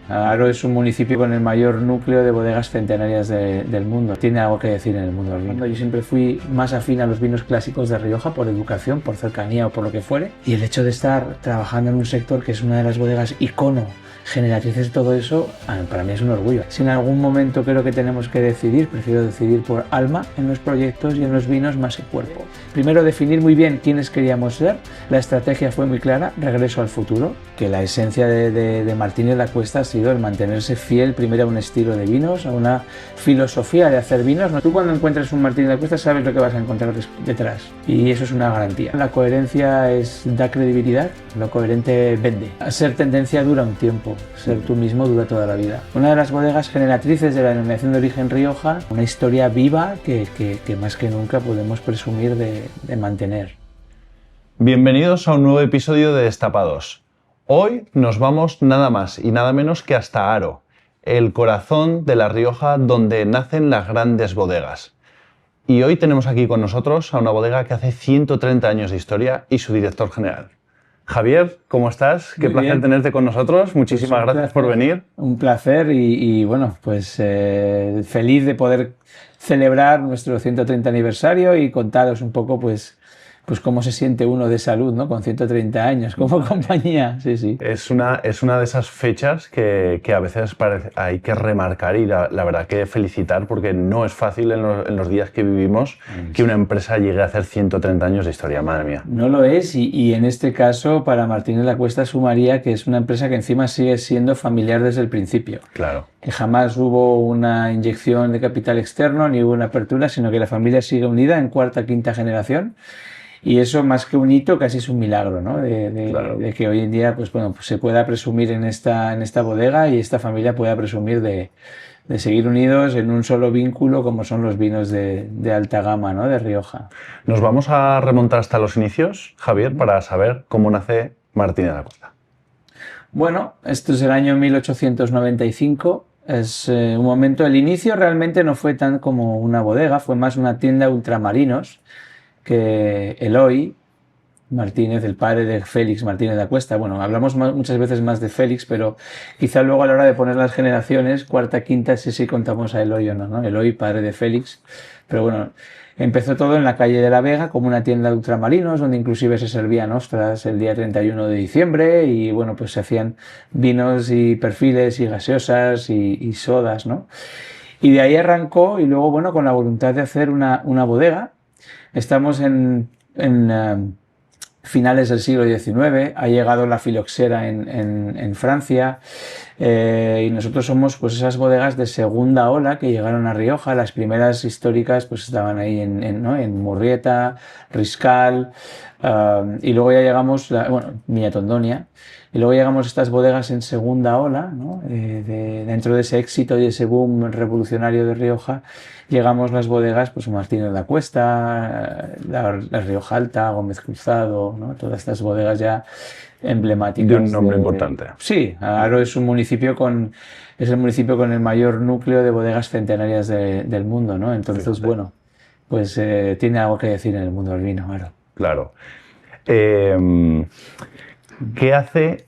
Haro es un municipio con el mayor núcleo de bodegas centenarias del mundo. Tiene algo que decir en el mundo del vino. Yo siempre fui más afín a los vinos clásicos de Rioja por educación, por cercanía o por lo que fuere. Y el hecho de estar trabajando en un sector que es una de las bodegas icono, generatrices de todo eso, para mí es un orgullo. Si en algún momento creo que tenemos que decidir, prefiero decidir por alma en los proyectos y en los vinos más que cuerpo. Primero definir muy bien quiénes queríamos ser. La estrategia fue muy clara, regreso al futuro, que la esencia de Martínez La Cuesta ha sido el mantenerse fiel primero a un estilo de vinos, a una filosofía de hacer vinos. Tú cuando encuentres un Martínez La Cuesta sabes lo que vas a encontrar detrás y eso es una garantía. La coherencia da credibilidad, lo coherente vende. Ser tendencia dura un tiempo, ser tú mismo dura toda la vida. Una de las bodegas generatrices de la denominación de origen Rioja, una historia viva que más que nunca podemos presumir de mantener. Bienvenidos a un nuevo episodio de Destapados. Hoy nos vamos nada más y nada menos que hasta Haro, el corazón de La Rioja donde nacen las grandes bodegas. Y hoy tenemos aquí con nosotros a una bodega que hace 130 años de historia y su director general. Javier, ¿cómo estás? Qué placer tenerte con nosotros. Muchísimas gracias por venir. Un placer y bueno, pues feliz de poder celebrar nuestro 130 aniversario y contaros un poco pues cómo se siente uno de salud, ¿no? Con 130 años como compañía. Sí, sí. Es una de esas fechas que a veces hay que remarcar y la verdad que felicitar porque no es fácil en los días que vivimos que una empresa llegue a hacer 130 años de historia, madre mía. No lo es y en este caso para Martínez La Cuesta sumaría que es una empresa que encima sigue siendo familiar desde el principio. Claro. Que jamás hubo una inyección de capital externo ni hubo una apertura, sino que la familia sigue unida en cuarta, quinta generación. Y eso, más que un hito, casi es un milagro, ¿no? De que hoy en día pues se pueda presumir en esta bodega y esta familia pueda presumir de seguir unidos en un solo vínculo como son los vinos de alta gama, ¿no? De Rioja. Nos vamos a remontar hasta los inicios, Javier, para saber cómo nace Martínez La Cuesta. Bueno, esto es el año 1895. Es un momento, el inicio realmente no fue tan como una bodega, fue más una tienda de ultramarinos que Eloy Martínez, el padre de Félix Martínez La Cuesta, bueno, hablamos muchas veces más de Félix, pero quizá luego a la hora de poner las generaciones, cuarta, quinta, sí contamos a Eloy o no, ¿no? Eloy, padre de Félix, pero bueno, empezó todo en la calle de la Vega como una tienda de ultramarinos, donde inclusive se servían ostras el día 31 de diciembre y bueno, pues se hacían vinos y perfiles y gaseosas y sodas, ¿no? Y de ahí arrancó y luego, bueno, con la voluntad de hacer una bodega. Estamos en finales del siglo XIX, ha llegado la filoxera en Francia y nosotros somos pues esas bodegas de segunda ola que llegaron a Rioja. Las primeras históricas pues estaban ahí en Murrieta, Riscal y luego ya llegamos, Viña Tondonia. Y luego llegamos a estas bodegas en segunda ola, ¿no? Dentro de ese éxito y ese boom revolucionario de Rioja, llegamos las bodegas, pues Martínez La Cuesta, la Rioja Alta, Gómez Cruzado, ¿no? Todas estas bodegas ya emblemáticas. De un nombre importante. Sí, Haro es el municipio con el mayor núcleo de bodegas centenarias del mundo, ¿no? Entonces, fíjate. Bueno, pues tiene algo que decir en el mundo del vino, Haro. Claro. ¿Qué hace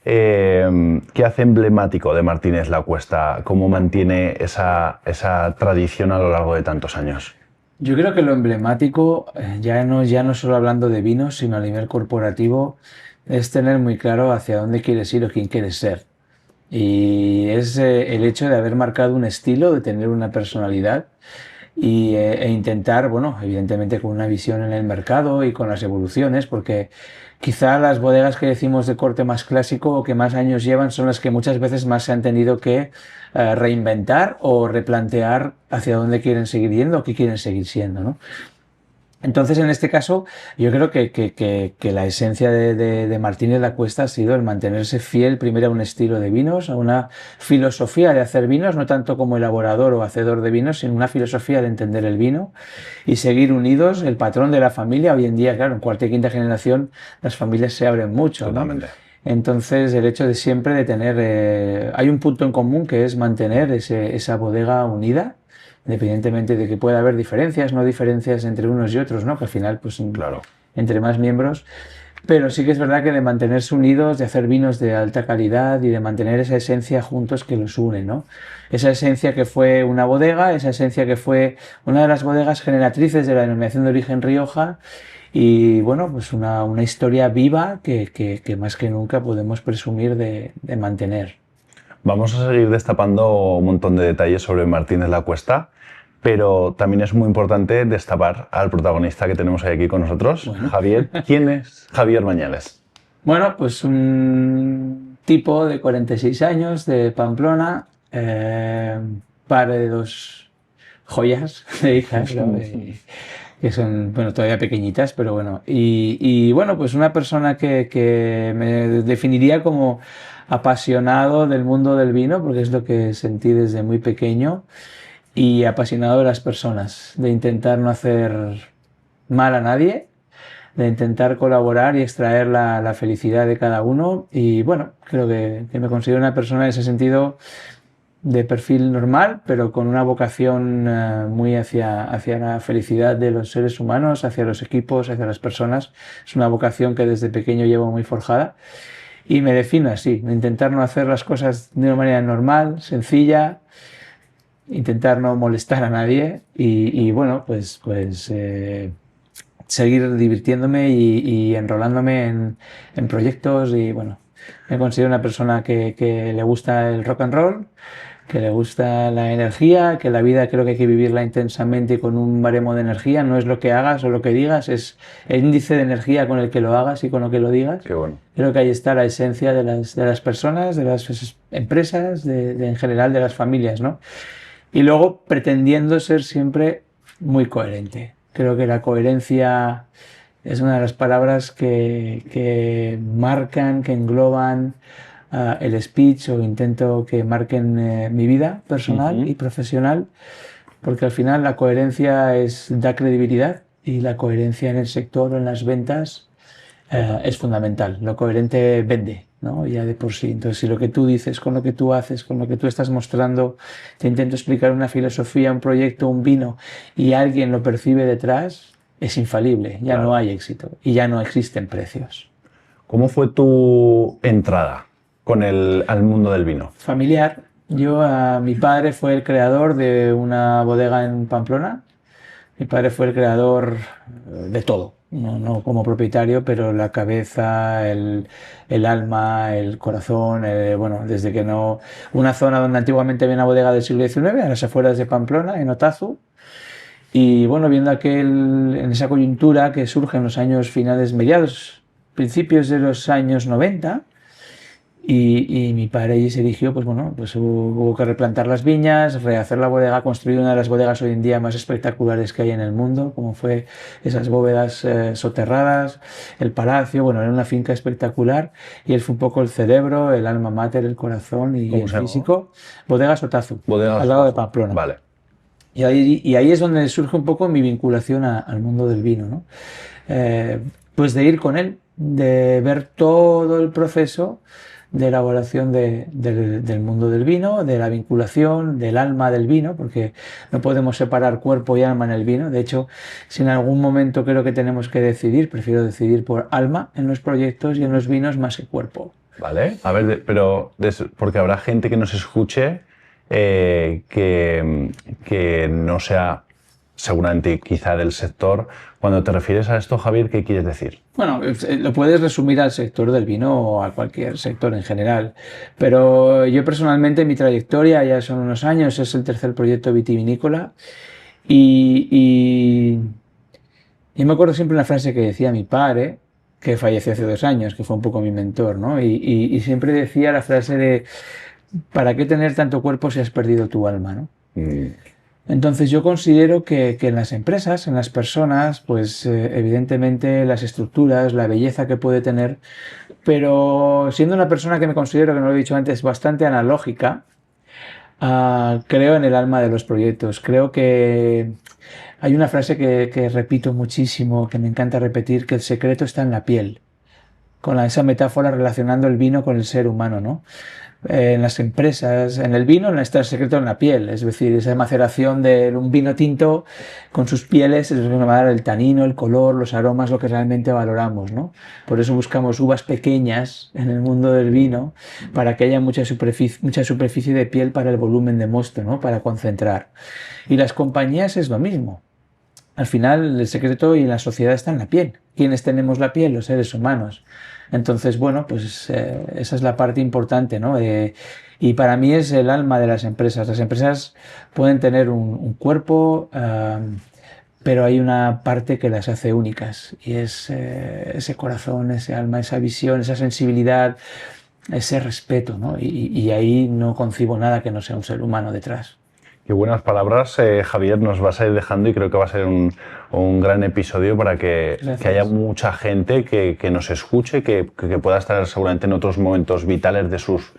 emblemático de Martínez La Cuesta? ¿Cómo mantiene esa tradición a lo largo de tantos años? Yo creo que lo emblemático, ya no solo hablando de vinos, sino a nivel corporativo, es tener muy claro hacia dónde quieres ir o quién quieres ser. Y es el hecho de haber marcado un estilo, de tener una personalidad e intentar, bueno, evidentemente con una visión en el mercado y con las evoluciones, porque quizá las bodegas que decimos de corte más clásico o que más años llevan son las que muchas veces más se han tenido que reinventar o replantear hacia dónde quieren seguir yendo o qué quieren seguir siendo, ¿no? Entonces, en este caso, yo creo que la esencia de Martínez La Cuesta ha sido el mantenerse fiel primero a un estilo de vinos, a una filosofía de hacer vinos, no tanto como elaborador o hacedor de vinos, sino una filosofía de entender el vino y seguir unidos, el patrón de la familia. Hoy en día, claro, en cuarta y quinta generación las familias se abren mucho, ¿no? Totalmente. Entonces, el hecho de siempre de tener... hay un punto en común que es mantener esa bodega unida, independientemente de que pueda haber diferencias, no diferencias entre unos y otros, ¿no? Que al final, pues, claro, entre más miembros, Pero sí que es verdad que de mantenerse unidos, de hacer vinos de alta calidad y de mantener esa esencia juntos que los une, ¿no? Esa esencia que fue una bodega, esa esencia que fue una de las bodegas generatrices de la denominación de origen Rioja y, bueno, pues una historia viva que más que nunca podemos presumir de mantener. Vamos a seguir destapando un montón de detalles sobre Martínez La Cuesta, pero también es muy importante destapar al protagonista que tenemos aquí con nosotros, Bueno. Javier. ¿Quién es Javier Mañales? Bueno, pues un tipo de 46 años de Pamplona, padre de dos joyas de hijas, ¿no? Que son, bueno, todavía pequeñitas, pero bueno. Y bueno, pues una persona que me definiría como apasionado del mundo del vino, porque es lo que sentí desde muy pequeño, y apasionado de las personas, de intentar no hacer mal a nadie, de intentar colaborar y extraer la felicidad de cada uno. Y bueno, creo que me considero una persona en ese sentido de perfil normal, pero con una vocación muy hacia la felicidad de los seres humanos, hacia los equipos, hacia las personas. Es una vocación que desde pequeño llevo muy forjada y me defino así, intentar no hacer las cosas de una manera normal, sencilla, intentar no molestar a nadie y bueno, pues seguir divirtiéndome y enrolándome en proyectos y bueno, me considero una persona que le gusta el rock and roll, que le gusta la energía, que la vida creo que hay que vivirla intensamente y con un baremo de energía, no es lo que hagas o lo que digas, es el índice de energía con el que lo hagas y con lo que lo digas. Qué bueno. Creo que ahí está la esencia de las personas, de las empresas, en general de las familias, ¿no? Y luego pretendiendo ser siempre muy coherente. Creo que la coherencia es una de las palabras que marcan, que engloban el speech o intento que marquen mi vida personal y profesional, porque al final la coherencia da credibilidad y la coherencia en el sector o en las ventas es fundamental. Lo coherente vende, ¿no? Ya de por sí. Entonces, si lo que tú dices, con lo que tú haces, con lo que tú estás mostrando, te intento explicar una filosofía, un proyecto, un vino, y alguien lo percibe detrás, es infalible. Ya no hay éxito y ya no existen precios. ¿Cómo fue tu entrada al mundo del vino? Familiar. Mi padre fue el creador de una bodega en Pamplona. Mi padre fue el creador de todo. No como propietario, pero la cabeza, el alma, el corazón, bueno, desde que no... Una zona donde antiguamente había una bodega del siglo XIX, a las afueras de Pamplona, en Otazu, y bueno, viendo en esa coyuntura que surge en los años principios de los años 90, y mi padre allí se eligió, pues bueno, pues hubo que replantar las viñas, rehacer la bodega, construir una de las bodegas hoy en día más espectaculares que hay en el mundo, como fue esas bóvedas soterradas, el palacio, bueno, era una finca espectacular y él fue un poco el cerebro, el alma mater, el corazón y el físico. Bodegas Otazu, al lado de Pamplona. Vale. Y ahí es donde surge un poco mi vinculación al mundo del vino, ¿no? Pues de ir con él, de ver todo el proceso de elaboración del mundo del vino, de la vinculación, del alma del vino, porque no podemos separar cuerpo y alma en el vino. De hecho, si en algún momento creo que tenemos que decidir, prefiero decidir por alma en los proyectos y en los vinos más que cuerpo. Vale, a ver, pero porque habrá gente que nos escuche que no sea seguramente quizá del sector. Cuando te refieres a esto, Javier, ¿qué quieres decir? Bueno, lo puedes resumir al sector del vino o a cualquier sector en general, pero yo personalmente mi trayectoria ya son unos años, es el tercer proyecto vitivinícola y me acuerdo siempre una frase que decía mi padre, que falleció hace 2 años, que fue un poco mi mentor, ¿no? Y siempre decía la frase de ¿para qué tener tanto cuerpo si has perdido tu alma, ¿no? Entonces yo considero que en las empresas, en las personas, pues evidentemente las estructuras, la belleza que puede tener, pero siendo una persona que me considero, que no lo he dicho antes, bastante analógica, creo en el alma de los proyectos. Creo que hay una frase que repito muchísimo, que me encanta repetir, que el secreto está en la piel. esa metáfora relacionando el vino con el ser humano, ¿no? En las empresas, en el vino está el secreto en la piel, es decir, esa maceración de un vino tinto con sus pieles es lo que nos va a dar el tanino, el color, los aromas, lo que realmente valoramos, ¿no? Por eso buscamos uvas pequeñas en el mundo del vino, para que haya mucha superficie de piel para el volumen de mosto, ¿no? Para concentrar. Y las compañías es lo mismo. Al final, el secreto y la sociedad está en la piel. ¿Quiénes tenemos la piel? Los seres humanos. Entonces, bueno, pues esa es la parte importante, ¿no? Y para mí es el alma de las empresas. Las empresas pueden tener un cuerpo, pero hay una parte que las hace únicas, y es ese corazón, ese alma, esa visión, esa sensibilidad, ese respeto, ¿no? Y ahí no concibo nada que no sea un ser humano detrás. Qué buenas palabras, Javier, nos vas a ir dejando, y creo que va a ser un gran episodio para que haya mucha gente que nos escuche, que pueda estar seguramente en otros momentos vitales de sus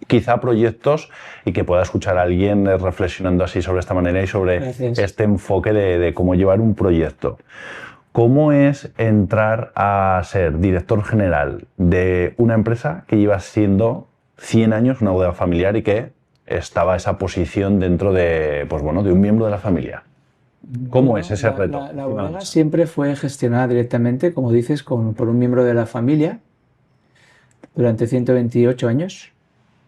quizá proyectos, y que pueda escuchar a alguien reflexionando así sobre esta manera y sobre este enfoque de cómo llevar un proyecto. ¿Cómo es entrar a ser director general de una empresa que lleva siendo 100 años una bodega familiar y que estaba esa posición dentro de, pues bueno, de un miembro de la familia? ¿Cómo es ese reto? La bodega siempre fue gestionada directamente, como dices, por un miembro de la familia durante 128 años.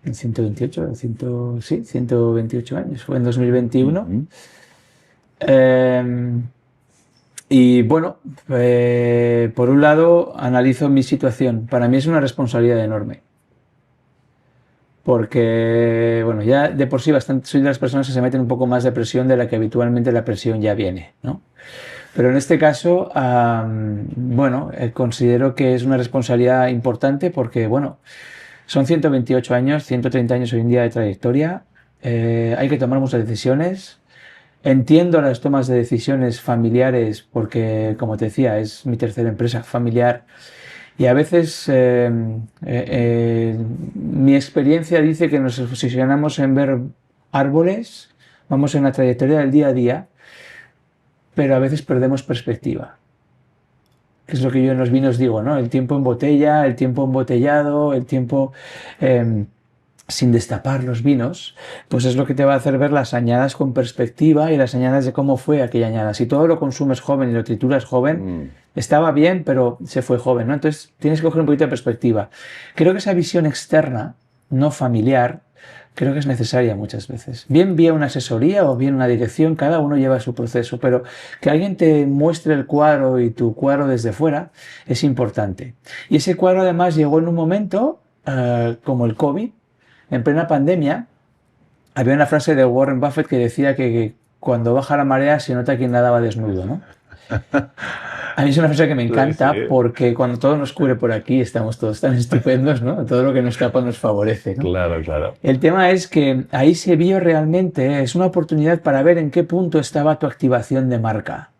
128, 128 años. Fue en 2021. Y bueno, por un lado analizo mi situación. Para mí es una responsabilidad enorme. Porque, bueno, ya de por sí soy de las personas que se meten un poco más de presión de la que habitualmente la presión ya viene, ¿no? Pero en este caso, bueno, considero que es una responsabilidad importante porque, bueno, son 128 años, 130 años hoy en día de trayectoria, hay que tomar muchas decisiones. Entiendo las tomas de decisiones familiares porque, como te decía, es mi tercera empresa familiar. Y a veces mi experiencia dice que nos obsesionamos en ver árboles, vamos en la trayectoria del día a día, pero a veces perdemos perspectiva. Que es lo que yo en los vinos digo, ¿no? El tiempo en botella, el tiempo embotellado, el tiempo sin destapar los vinos, pues es lo que te va a hacer ver las añadas con perspectiva y las añadas de cómo fue aquella añada. Si todo lo consumes joven y lo trituras joven, estaba bien, pero se fue joven, ¿no? Entonces tienes que coger un poquito de perspectiva. Creo que esa visión externa, no familiar, creo que es necesaria muchas veces. Bien vía una asesoría o bien una dirección, cada uno lleva su proceso, pero que alguien te muestre el cuadro y tu cuadro desde fuera es importante. Y ese cuadro además llegó en un momento como el COVID. En plena pandemia, había una frase de Warren Buffett que decía que cuando baja la marea se nota quien nadaba desnudo, ¿no? A mí es una frase que me encanta porque cuando todo nos cubre por aquí estamos todos tan estupendos, ¿no? Todo lo que nos tapa nos favorece, ¿no? Claro, claro. El tema es que ahí se vio realmente, es una oportunidad para ver en qué punto estaba tu activación de marca.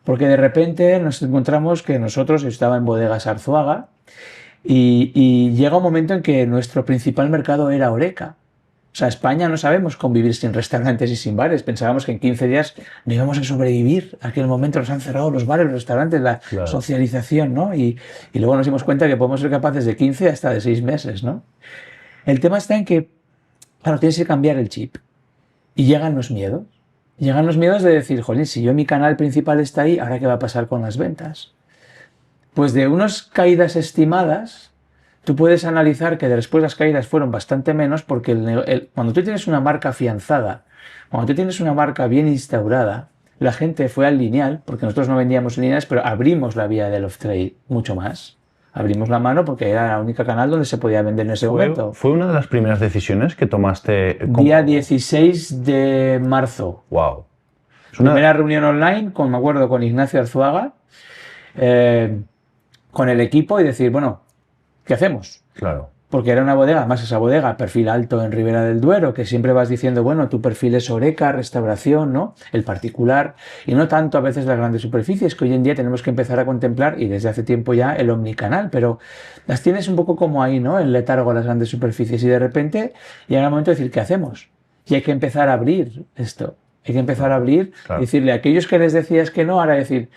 Porque de repente nos encontramos que nosotros, yo estaba en Bodegas Arzuaga, y llega un momento en que nuestro principal mercado era Horeca. O sea, España no sabemos convivir sin restaurantes y sin bares. Pensábamos que en 15 días no íbamos a sobrevivir. Aquel momento nos han cerrado los bares, los restaurantes, la socialización, ¿no? Y luego nos dimos cuenta que podemos ser capaces de 15 hasta de 6 meses, ¿no? El tema está en que, claro, tienes que cambiar el chip. Y llegan los miedos. Llegan los miedos de decir, jolín, si yo mi canal principal está ahí, ¿ahora qué va a pasar con las ventas? Pues de unas caídas estimadas, tú puedes analizar que después las caídas fueron bastante menos porque cuando tú tienes una marca afianzada, cuando tú tienes una marca bien instaurada, la gente fue al lineal, porque nosotros no vendíamos lineales, pero abrimos la vía del off-trade mucho más. Abrimos la mano porque era la única canal donde se podía vender en ese momento. ¿Fue una de las primeras decisiones que tomaste? Día 16 de marzo. ¡Wow! Primera reunión online, me acuerdo, con Ignacio Arzuaga, con el equipo, y decir, bueno, ¿qué hacemos? Claro. Porque era una bodega, más esa bodega, perfil alto en Ribera del Duero, que siempre vas diciendo, bueno, tu perfil es Horeca, restauración, ¿no? El particular, y no tanto a veces las grandes superficies, que hoy en día tenemos que empezar a contemplar, y desde hace tiempo ya, el omnicanal, pero las tienes un poco como ahí, ¿no? El letargo a las grandes superficies, y de repente llega el momento de decir, ¿qué hacemos? Y hay que empezar a abrir esto. Hay que empezar a abrir, y decirle a aquellos que les decías que no, ahora decir,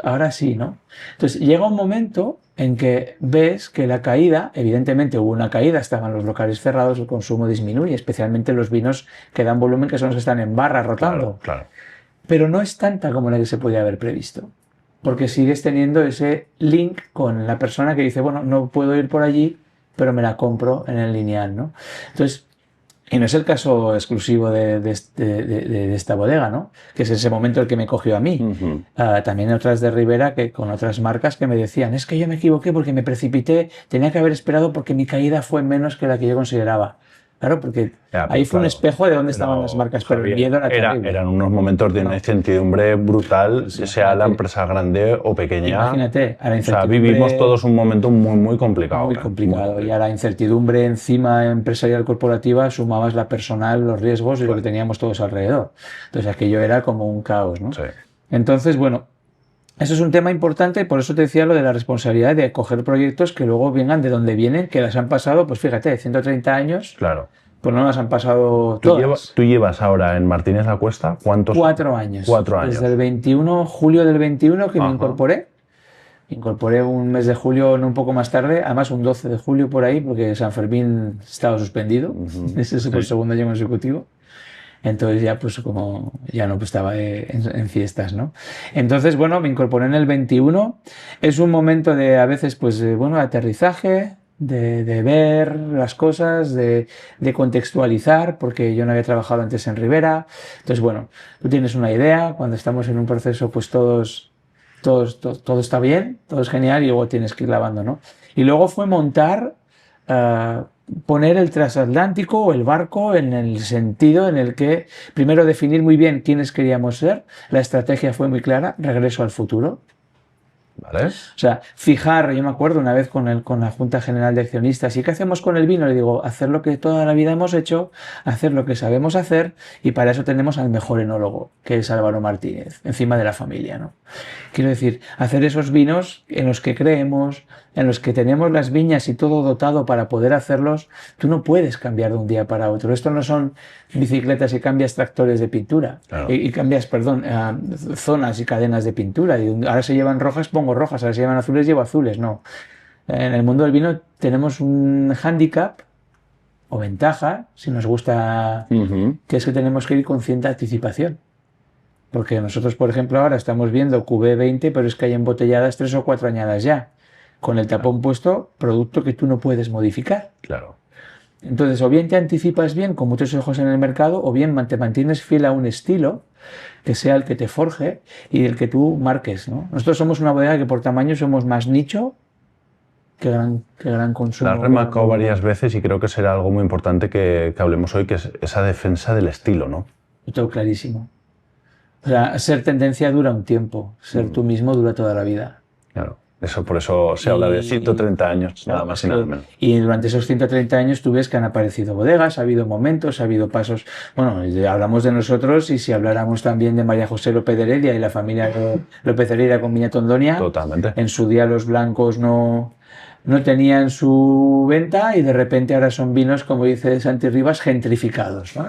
ahora sí, ¿no? Entonces llega un momento en que ves que la caída, evidentemente hubo una caída, estaban los locales cerrados, el consumo disminuye, especialmente los vinos que dan volumen, que son los que están en barra rotando. Claro. Pero no es tanta como la que se podía haber previsto, porque sigues teniendo ese link con la persona que dice, bueno, no puedo ir por allí, pero me la compro en el lineal, ¿no? Entonces, y no es el caso exclusivo de esta bodega, ¿no? Que es ese momento el que me cogió a mí. También otras de Ribera, que con otras marcas que me decían, es que yo me equivoqué porque me precipité, tenía que haber esperado porque mi caída fue menos que la que yo consideraba. Claro, porque ahí fue un espejo de dónde estaban las marcas, pero Javier, el miedo era terrible. Eran unos momentos de una incertidumbre brutal, sea la empresa grande o pequeña. Imagínate, a la o sea, incertidumbre, vivimos todos un momento muy complicado. muy complicado. Y a la incertidumbre encima empresarial corporativa sumabas la personal, los riesgos y lo que teníamos todos alrededor. Entonces aquello era como un caos, ¿no? Sí. Entonces, bueno, eso es un tema importante y por eso te decía lo de la responsabilidad de coger proyectos que luego vengan de donde vienen, que las han pasado, pues fíjate, 130 años. Claro. Pues no las han pasado todas. Tú llevas ahora en Martínez La Cuesta, ¿cuántos? 4 años. 4 años. Desde el 21, julio del 21 que me incorporé. Incorporé un mes de julio, no un poco más tarde, además un 12 de julio por ahí, porque San Fermín estaba suspendido. Ese es el segundo año consecutivo. Entonces ya pues como ya no estaba en fiestas, ¿no? Entonces, bueno, me incorporé en el 21. Es un momento de a veces pues bueno, aterrizaje, de ver las cosas, de contextualizar, porque yo no había trabajado antes en Ribera. Entonces, bueno, tú tienes una idea, cuando estamos en un proceso pues todo está bien, todo es genial y luego tienes que ir lavando, ¿no? Y luego fue montar, poner el transatlántico o el barco en el sentido en el que primero definir muy bien quiénes queríamos ser, la estrategia fue muy clara, regreso al futuro. ¿Vale? O sea, fijar, yo me acuerdo una vez con la Junta General de Accionistas, ¿y qué hacemos con el vino? Le digo, hacer lo que toda la vida hemos hecho, hacer lo que sabemos hacer, y para eso tenemos al mejor enólogo, que es Álvaro Martínez, encima de la familia, ¿no? Quiero decir, hacer esos vinos en los que creemos, en los que tenemos las viñas y todo dotado para poder hacerlos. Tú no puedes cambiar de un día para otro. Esto no son bicicletas y cambias tractores de pintura. Claro. Y cambias, perdón, zonas y cadenas de pintura. Y ahora se llevan rojas, pongo rojas. Ahora se llevan azules, llevo azules. No. En el mundo del vino tenemos un hándicap o ventaja, si nos gusta, que es que tenemos que ir con cierta anticipación. Porque nosotros, por ejemplo, ahora estamos viendo QB20, pero es que hay embotelladas 3 o 4 añadas ya. Con el tapón puesto, producto que tú no puedes modificar. Claro. Entonces, o bien te anticipas bien con muchos ojos en el mercado, o bien te mantienes fiel a un estilo que sea el que te forje y el que tú marques, ¿no? Nosotros somos una bodega que por tamaño somos más nicho que gran consumo. Lo has remarcado varias veces y creo que será algo muy importante que hablemos hoy, que es esa defensa del estilo, ¿no? Lo tengo clarísimo. O sea, ser tendencia dura un tiempo, ser tú mismo dura toda la vida. Claro. Por eso se habla de 130 años, nada más y nada menos. Y durante esos 130 años tú ves que han aparecido bodegas, ha habido momentos, ha habido pasos. Bueno, hablamos de nosotros y si habláramos también de María José López de Heredia y la familia López de Heredia con Viña Tondonia. Totalmente. En su día los blancos no tenían su venta y de repente ahora son vinos, como dice Santi Rivas, gentrificados, ¿no?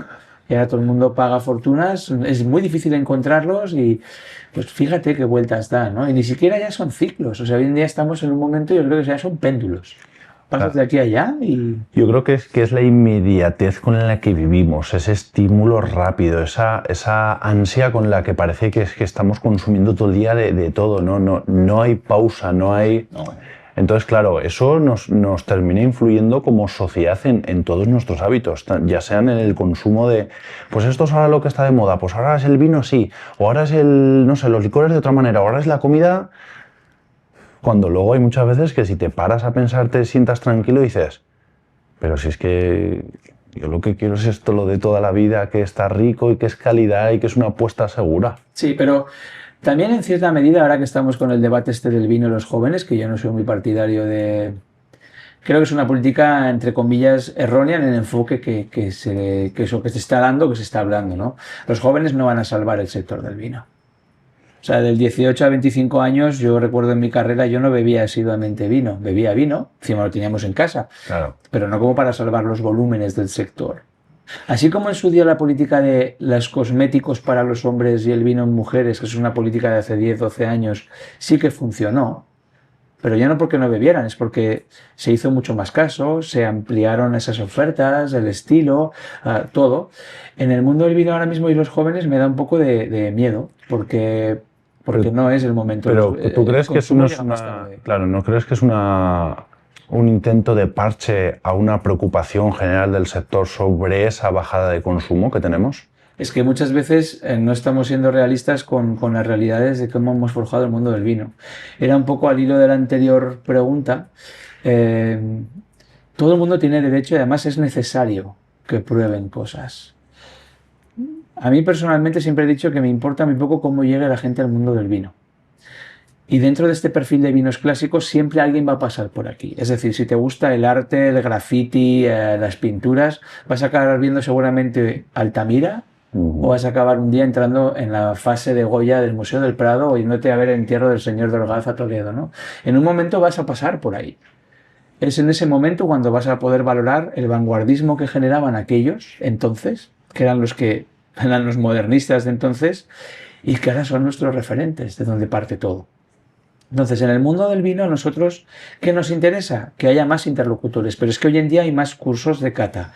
Y ahora todo el mundo paga fortunas, es muy difícil encontrarlos y pues fíjate qué vueltas dan, ¿no? Y ni siquiera ya son ciclos, o sea, hoy en día estamos en un momento, yo creo que ya son péndulos. Pasas de aquí a allá y... Yo creo que es la inmediatez con la que vivimos, ese estímulo rápido, esa ansia con la que parece que estamos consumiendo todo el día de todo, no hay pausa, no hay... No. Entonces, claro, eso nos termina influyendo como sociedad en todos nuestros hábitos, ya sean en el consumo de, pues esto es ahora lo que está de moda, pues ahora es el vino sí, o ahora es no sé, los licores de otra manera, o ahora es la comida, cuando luego hay muchas veces que si te paras a pensar te sientas tranquilo y dices, pero si es que yo lo que quiero es esto, lo de toda la vida, que está rico y que es calidad y que es una apuesta segura. Sí, pero... También en cierta medida, ahora que estamos con el debate del vino y los jóvenes, que yo no soy muy partidario de... Creo que es una política, entre comillas, errónea en el enfoque que se está dando, que se está hablando, ¿no? Los jóvenes no van a salvar el sector del vino. O sea, del 18 a 25 años, yo recuerdo en mi carrera, yo no bebía asiduamente vino. Bebía vino, encima lo teníamos en casa, claro, pero no como para salvar los volúmenes del sector. Así como en su día la política de los cosméticos para los hombres y el vino en mujeres, que es una política de hace 10, 12 años, sí que funcionó, pero ya no porque no bebieran, es porque se hizo mucho más caso, se ampliaron esas ofertas, el estilo, todo. En el mundo del vino ahora mismo y los jóvenes me da un poco de miedo, porque no es el momento. Pero ¿tú crees que eso no es claro, no crees que es un intento de parche a una preocupación general del sector sobre esa bajada de consumo que tenemos? Es que muchas veces no estamos siendo realistas con las realidades de cómo hemos forjado el mundo del vino. Era un poco al hilo de la anterior pregunta. Todo el mundo tiene derecho y además es necesario que prueben cosas. A mí personalmente siempre he dicho que me importa muy poco cómo llegue la gente al mundo del vino. Y dentro de este perfil de vinos clásicos siempre alguien va a pasar por aquí. Es decir, si te gusta el arte, el graffiti, las pinturas, vas a acabar viendo seguramente Altamira, o vas a acabar un día entrando en la fase de Goya del Museo del Prado o yéndote a ver el entierro del Señor de Orgaz a Toledo, ¿no? En un momento vas a pasar por ahí. Es en ese momento cuando vas a poder valorar el vanguardismo que generaban aquellos entonces, que eran los modernistas de entonces, y que ahora son nuestros referentes, de donde parte todo. Entonces, en el mundo del vino, a nosotros, ¿qué nos interesa? Que haya más interlocutores, pero es que hoy en día hay más cursos de cata,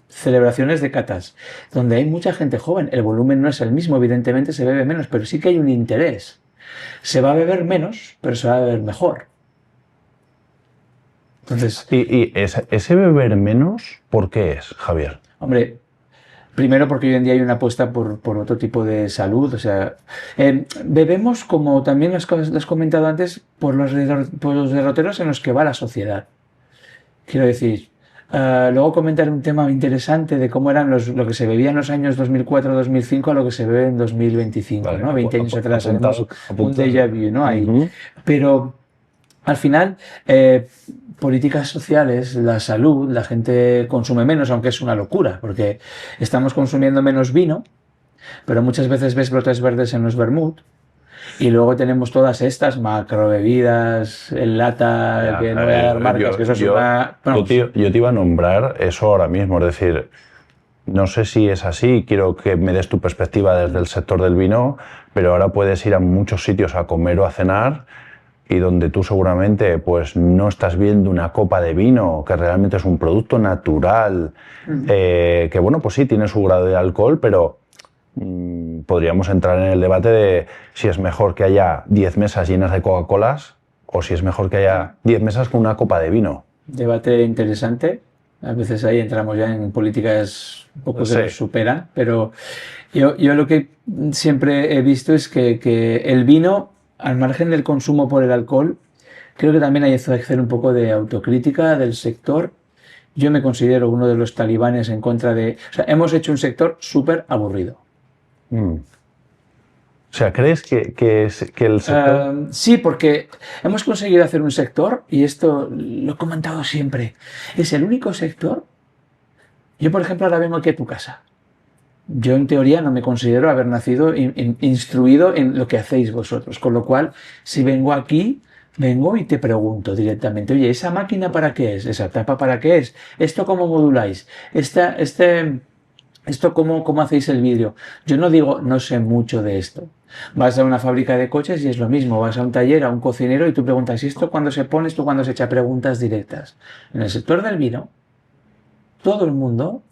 celebraciones de catas, donde hay mucha gente joven. El volumen no es el mismo, evidentemente se bebe menos, pero sí que hay un interés. Se va a beber menos, pero se va a beber mejor. Entonces, ¿Y ese beber menos, por qué es, Javier? Hombre, primero porque hoy en día hay una apuesta por otro tipo de salud. O sea, bebemos, como también lo has comentado antes, por los derroteros en los que va la sociedad. Quiero decir, luego comentar un tema interesante de cómo eran lo que se bebía en los años 2004-2005 a lo que se bebe en 2025, Vale, ¿no? 20 años atrás, haremos un apuntado. déjà vu, ¿no? Ahí. Pero al final, políticas sociales, la salud, la gente consume menos, aunque es una locura, porque estamos consumiendo menos vino, pero muchas veces ves brotes verdes en los vermut, y luego tenemos todas estas macro bebidas en lata, que no voy a dar marcas, que eso es una... Yo te iba a nombrar eso ahora mismo, es decir, no sé si es así, quiero que me des tu perspectiva desde el sector del vino, pero ahora puedes ir a muchos sitios a comer o a cenar y donde tú seguramente pues no estás viendo una copa de vino, que realmente es un producto natural, que bueno, pues sí, tiene su grado de alcohol, pero podríamos entrar en el debate de si es mejor que haya 10 mesas llenas de Coca-Colas o si es mejor que haya 10 mesas con una copa de vino. Debate interesante. A veces ahí entramos ya en políticas un poco que nos superan, pero yo lo que siempre he visto es que el vino, al margen del consumo por el alcohol, creo que también hay que hacer un poco de autocrítica del sector. Yo me considero uno de los talibanes en contra de... O sea, hemos hecho un sector súper aburrido. O sea, ¿crees que el sector...? Sí, porque hemos conseguido hacer un sector, y esto lo he comentado siempre, es el único sector... Yo, por ejemplo, ahora vengo aquí a tu casa. Yo, en teoría, no me considero haber nacido instruido en lo que hacéis vosotros. Con lo cual, si vengo aquí, vengo y te pregunto directamente, oye, ¿esa máquina para qué es? ¿Esa tapa para qué es? ¿Esto cómo moduláis? ¿Esto cómo hacéis el vidrio? Yo no digo, no sé mucho de esto. Vas a una fábrica de coches y es lo mismo. Vas a un taller, a un cocinero y tú preguntas, ¿y esto cuándo se pone? ¿Esto cuándo se echa? Preguntas directas. En el sector del vino, todo el mundo,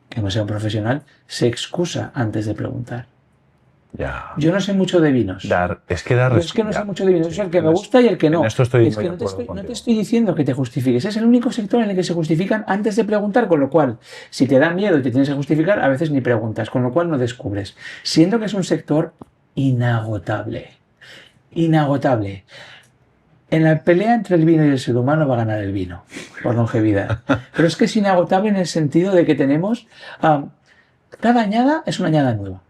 que no sea un profesional, se excusa antes de preguntar. Ya. Yo no sé mucho de vinos. Es que no sé mucho de vinos. Es el que me gusta y el que no. En esto estoy es que no te estoy diciendo que te justifiques. Es el único sector en el que se justifican antes de preguntar, con lo cual, si te da miedo y te tienes que justificar, a veces ni preguntas, con lo cual no descubres. Siendo que es un sector inagotable. Inagotable. En la pelea entre el vino y el ser humano va a ganar el vino, por longevidad. Pero es que es inagotable en el sentido de que tenemos... cada añada es una añada nueva.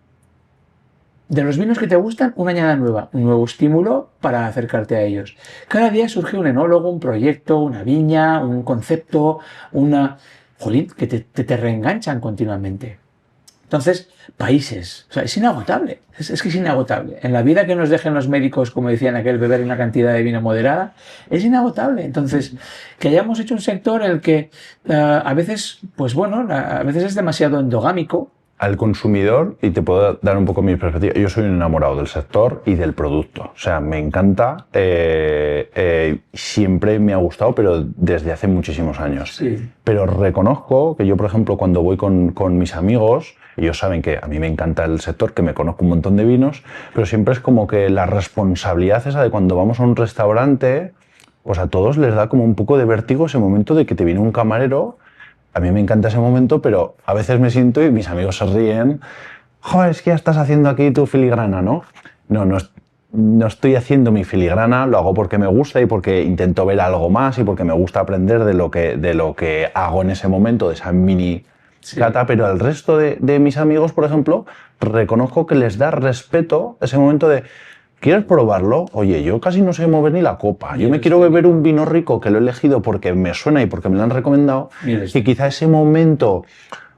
De los vinos que te gustan, una añada nueva, un nuevo estímulo para acercarte a ellos. Cada día surge un enólogo, un proyecto, una viña, un concepto, jolín, que te reenganchan continuamente. Entonces, países, o sea, es inagotable, es que es inagotable. En la vida que nos dejen los médicos, como decían aquel, beber una cantidad de vino moderada, es inagotable. Entonces, que hayamos hecho un sector en el que a veces, pues bueno, a veces es demasiado endogámico, al consumidor, y te puedo dar un poco mi perspectiva, yo soy un enamorado del sector y del producto. O sea, me encanta, siempre me ha gustado, pero desde hace muchísimos años. Sí. Pero reconozco que yo, por ejemplo, cuando voy con mis amigos, ellos saben que a mí me encanta el sector, que me conozco un montón de vinos, pero siempre es como que la responsabilidad esa de cuando vamos a un restaurante, pues a todos les da como un poco de vértigo ese momento de que te viene un camarero. A mí me encanta ese momento, pero a veces me siento y mis amigos se ríen. Joder, es que ya estás haciendo aquí tu filigrana, ¿no? No estoy haciendo mi filigrana, lo hago porque me gusta y porque intento ver algo más y porque me gusta aprender de lo que hago en ese momento, de esa mini cata, pero al resto de mis amigos, por ejemplo, reconozco que les da respeto ese momento de ¿quieres probarlo? Oye, yo casi no sé mover ni la copa. Yo me quiero beber un vino rico que lo he elegido porque me suena y porque me lo han recomendado. Y quizá ese momento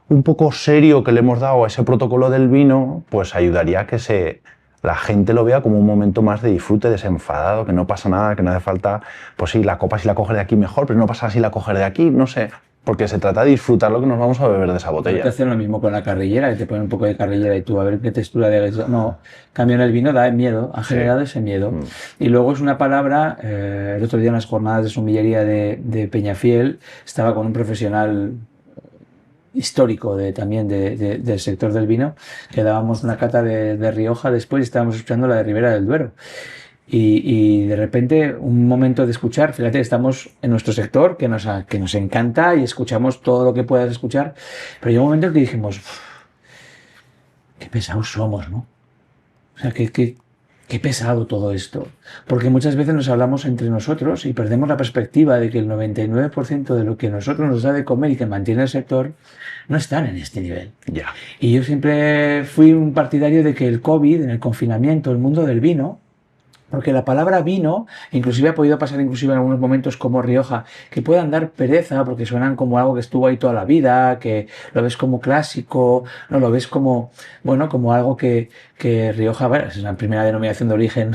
un poco serio que le hemos dado a ese protocolo del vino, pues ayudaría a que la gente lo vea como un momento más de disfrute, desenfadado, que no pasa nada, que no hace falta, pues sí, la copa si la coges de aquí mejor, pero no pasa si la coges de aquí, no sé. Porque se trata de disfrutar lo que nos vamos a beber de esa botella. Te hacen lo mismo con la carrillera, que te ponen un poco de carrillera y tú a ver qué textura de... No, cambio en el vino da miedo, ha generado ese miedo. Y luego es una palabra, el otro día en las jornadas de sumillería de Peñafiel, estaba con un profesional histórico también del sector del vino, que dábamos una cata de Rioja después y estábamos escuchando la de Ribera del Duero. Y de repente un momento de escuchar, fíjate, estamos en nuestro sector que nos encanta y escuchamos todo lo que puedas escuchar, pero llegó un momento en que dijimos, qué pesados somos, ¿no? O sea, qué pesado todo esto, porque muchas veces nos hablamos entre nosotros y perdemos la perspectiva de que el 99% de lo que nosotros nos da de comer y que mantiene el sector no están en este nivel. Ya. Y yo siempre fui un partidario de que el COVID, en el confinamiento, el mundo del vino, porque la palabra vino, inclusive ha podido pasar inclusive en algunos momentos como Rioja, que puedan dar pereza porque suenan como algo que estuvo ahí toda la vida, que lo ves como clásico, no lo ves como, bueno, como algo que Rioja, bueno, es la primera denominación de origen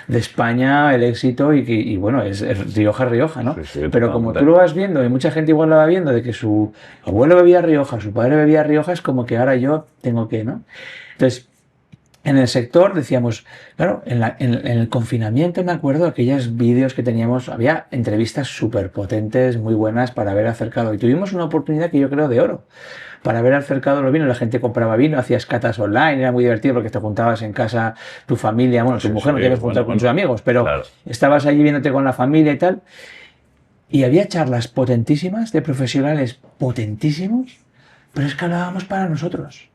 de España, el éxito y bueno, es Rioja, ¿no? Sí, pero como tú lo vas viendo y mucha gente igual lo va viendo de que su abuelo bebía Rioja, su padre bebía Rioja, es como que ahora yo tengo que, ¿no? Entonces, en el sector decíamos, claro, en el confinamiento me acuerdo de aquellos vídeos que teníamos, había entrevistas súper potentes, muy buenas para haber acercado. Y tuvimos una oportunidad que yo creo de oro, para haber acercado los vinos. La gente compraba vino, hacías catas online, era muy divertido porque te juntabas en casa, tu familia, bueno, tu mujer no te ibas a juntar con sus amigos, pero claro, estabas allí viéndote con la familia y tal. Y había charlas potentísimas de profesionales potentísimos, pero es que hablábamos para nosotros.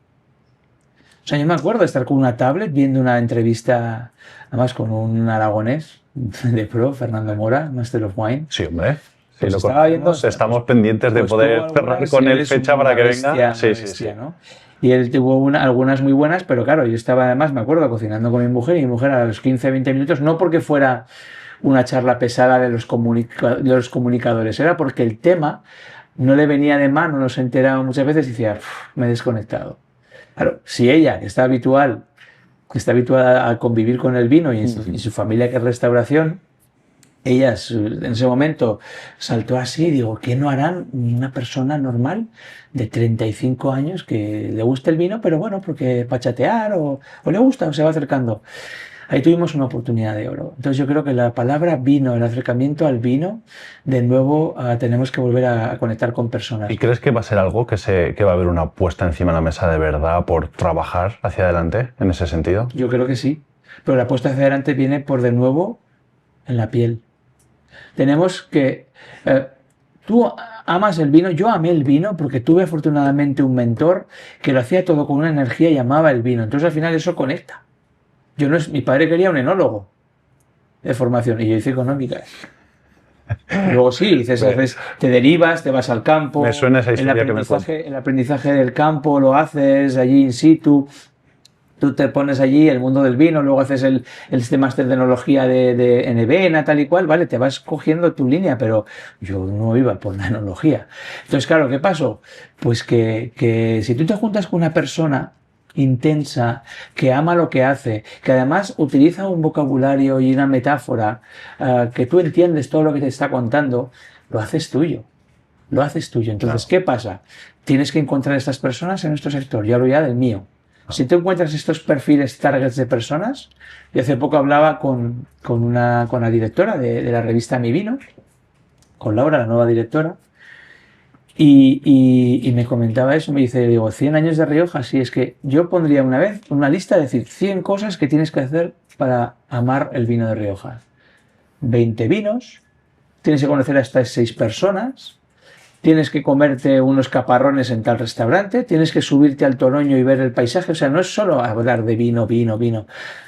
O sea, yo me acuerdo de estar con una tablet viendo una entrevista, además con un aragonés de pro, Fernando Mora, Master of Wine. Sí, hombre. Sí, pues lo estaba viendo, estamos pendientes de poder cerrar con él fecha para que venga. Sí. ¿no? Y él tuvo algunas muy buenas, pero claro, yo estaba además, me acuerdo, cocinando con mi mujer y mi mujer a los 15-20 minutos, no porque fuera una charla pesada de los comunicadores, era porque el tema no le venía de mano, no se enteraba muchas veces y decía, me he desconectado. Claro, si ella, que está habituada a convivir con el vino y su familia que es restauración, ella en ese momento saltó así y digo, ¿qué no harán una persona normal de 35 años que le guste el vino, pero bueno, porque para chatear o le gusta o se va acercando? Ahí tuvimos una oportunidad de oro. Entonces yo creo que la palabra vino, el acercamiento al vino, de nuevo tenemos que volver a conectar con personas. ¿Y crees que va a ser algo que va a haber una puesta encima de la mesa de verdad por trabajar hacia adelante en ese sentido? Yo creo que sí. Pero la puesta hacia adelante viene por de nuevo en la piel. Tenemos que... tú amas el vino, yo amé el vino porque tuve afortunadamente un mentor que lo hacía todo con una energía y amaba el vino. Entonces al final eso conecta. Mi padre quería un enólogo de formación y yo hice económicas. Luego sí, dices, te derivas, te vas al campo. Me suena esa historia que me cuentas. El aprendizaje del campo lo haces allí in situ. Tú te pones allí el mundo del vino, luego haces este máster de enología de Enevena, tal y cual, vale, te vas cogiendo tu línea, pero yo no iba por la enología. Entonces, claro, ¿qué pasó? Pues que si tú te juntas con una persona intensa, que ama lo que hace, que además utiliza un vocabulario y una metáfora que tú entiendes todo lo que te está contando, lo haces tuyo. lo haces tuyo. Entonces, ¿qué pasa? Tienes que encontrar estas personas en nuestro sector. Yo hablo ya del mío. Si tú encuentras estos perfiles targets de personas, yo hace poco hablaba con la directora de la revista Mi Vino, con Laura, la nueva directora, y me comentaba eso, me dice, digo, 100 años de Rioja, sí, es que yo pondría una vez una lista de decir 100 cosas que tienes que hacer para amar el vino de Rioja. 20 vinos, tienes que conocer a estas 6 personas, tienes que comerte unos caparrones en tal restaurante, tienes que subirte al Toroño y ver el paisaje. O sea, no es solo hablar de vino, vino, vino.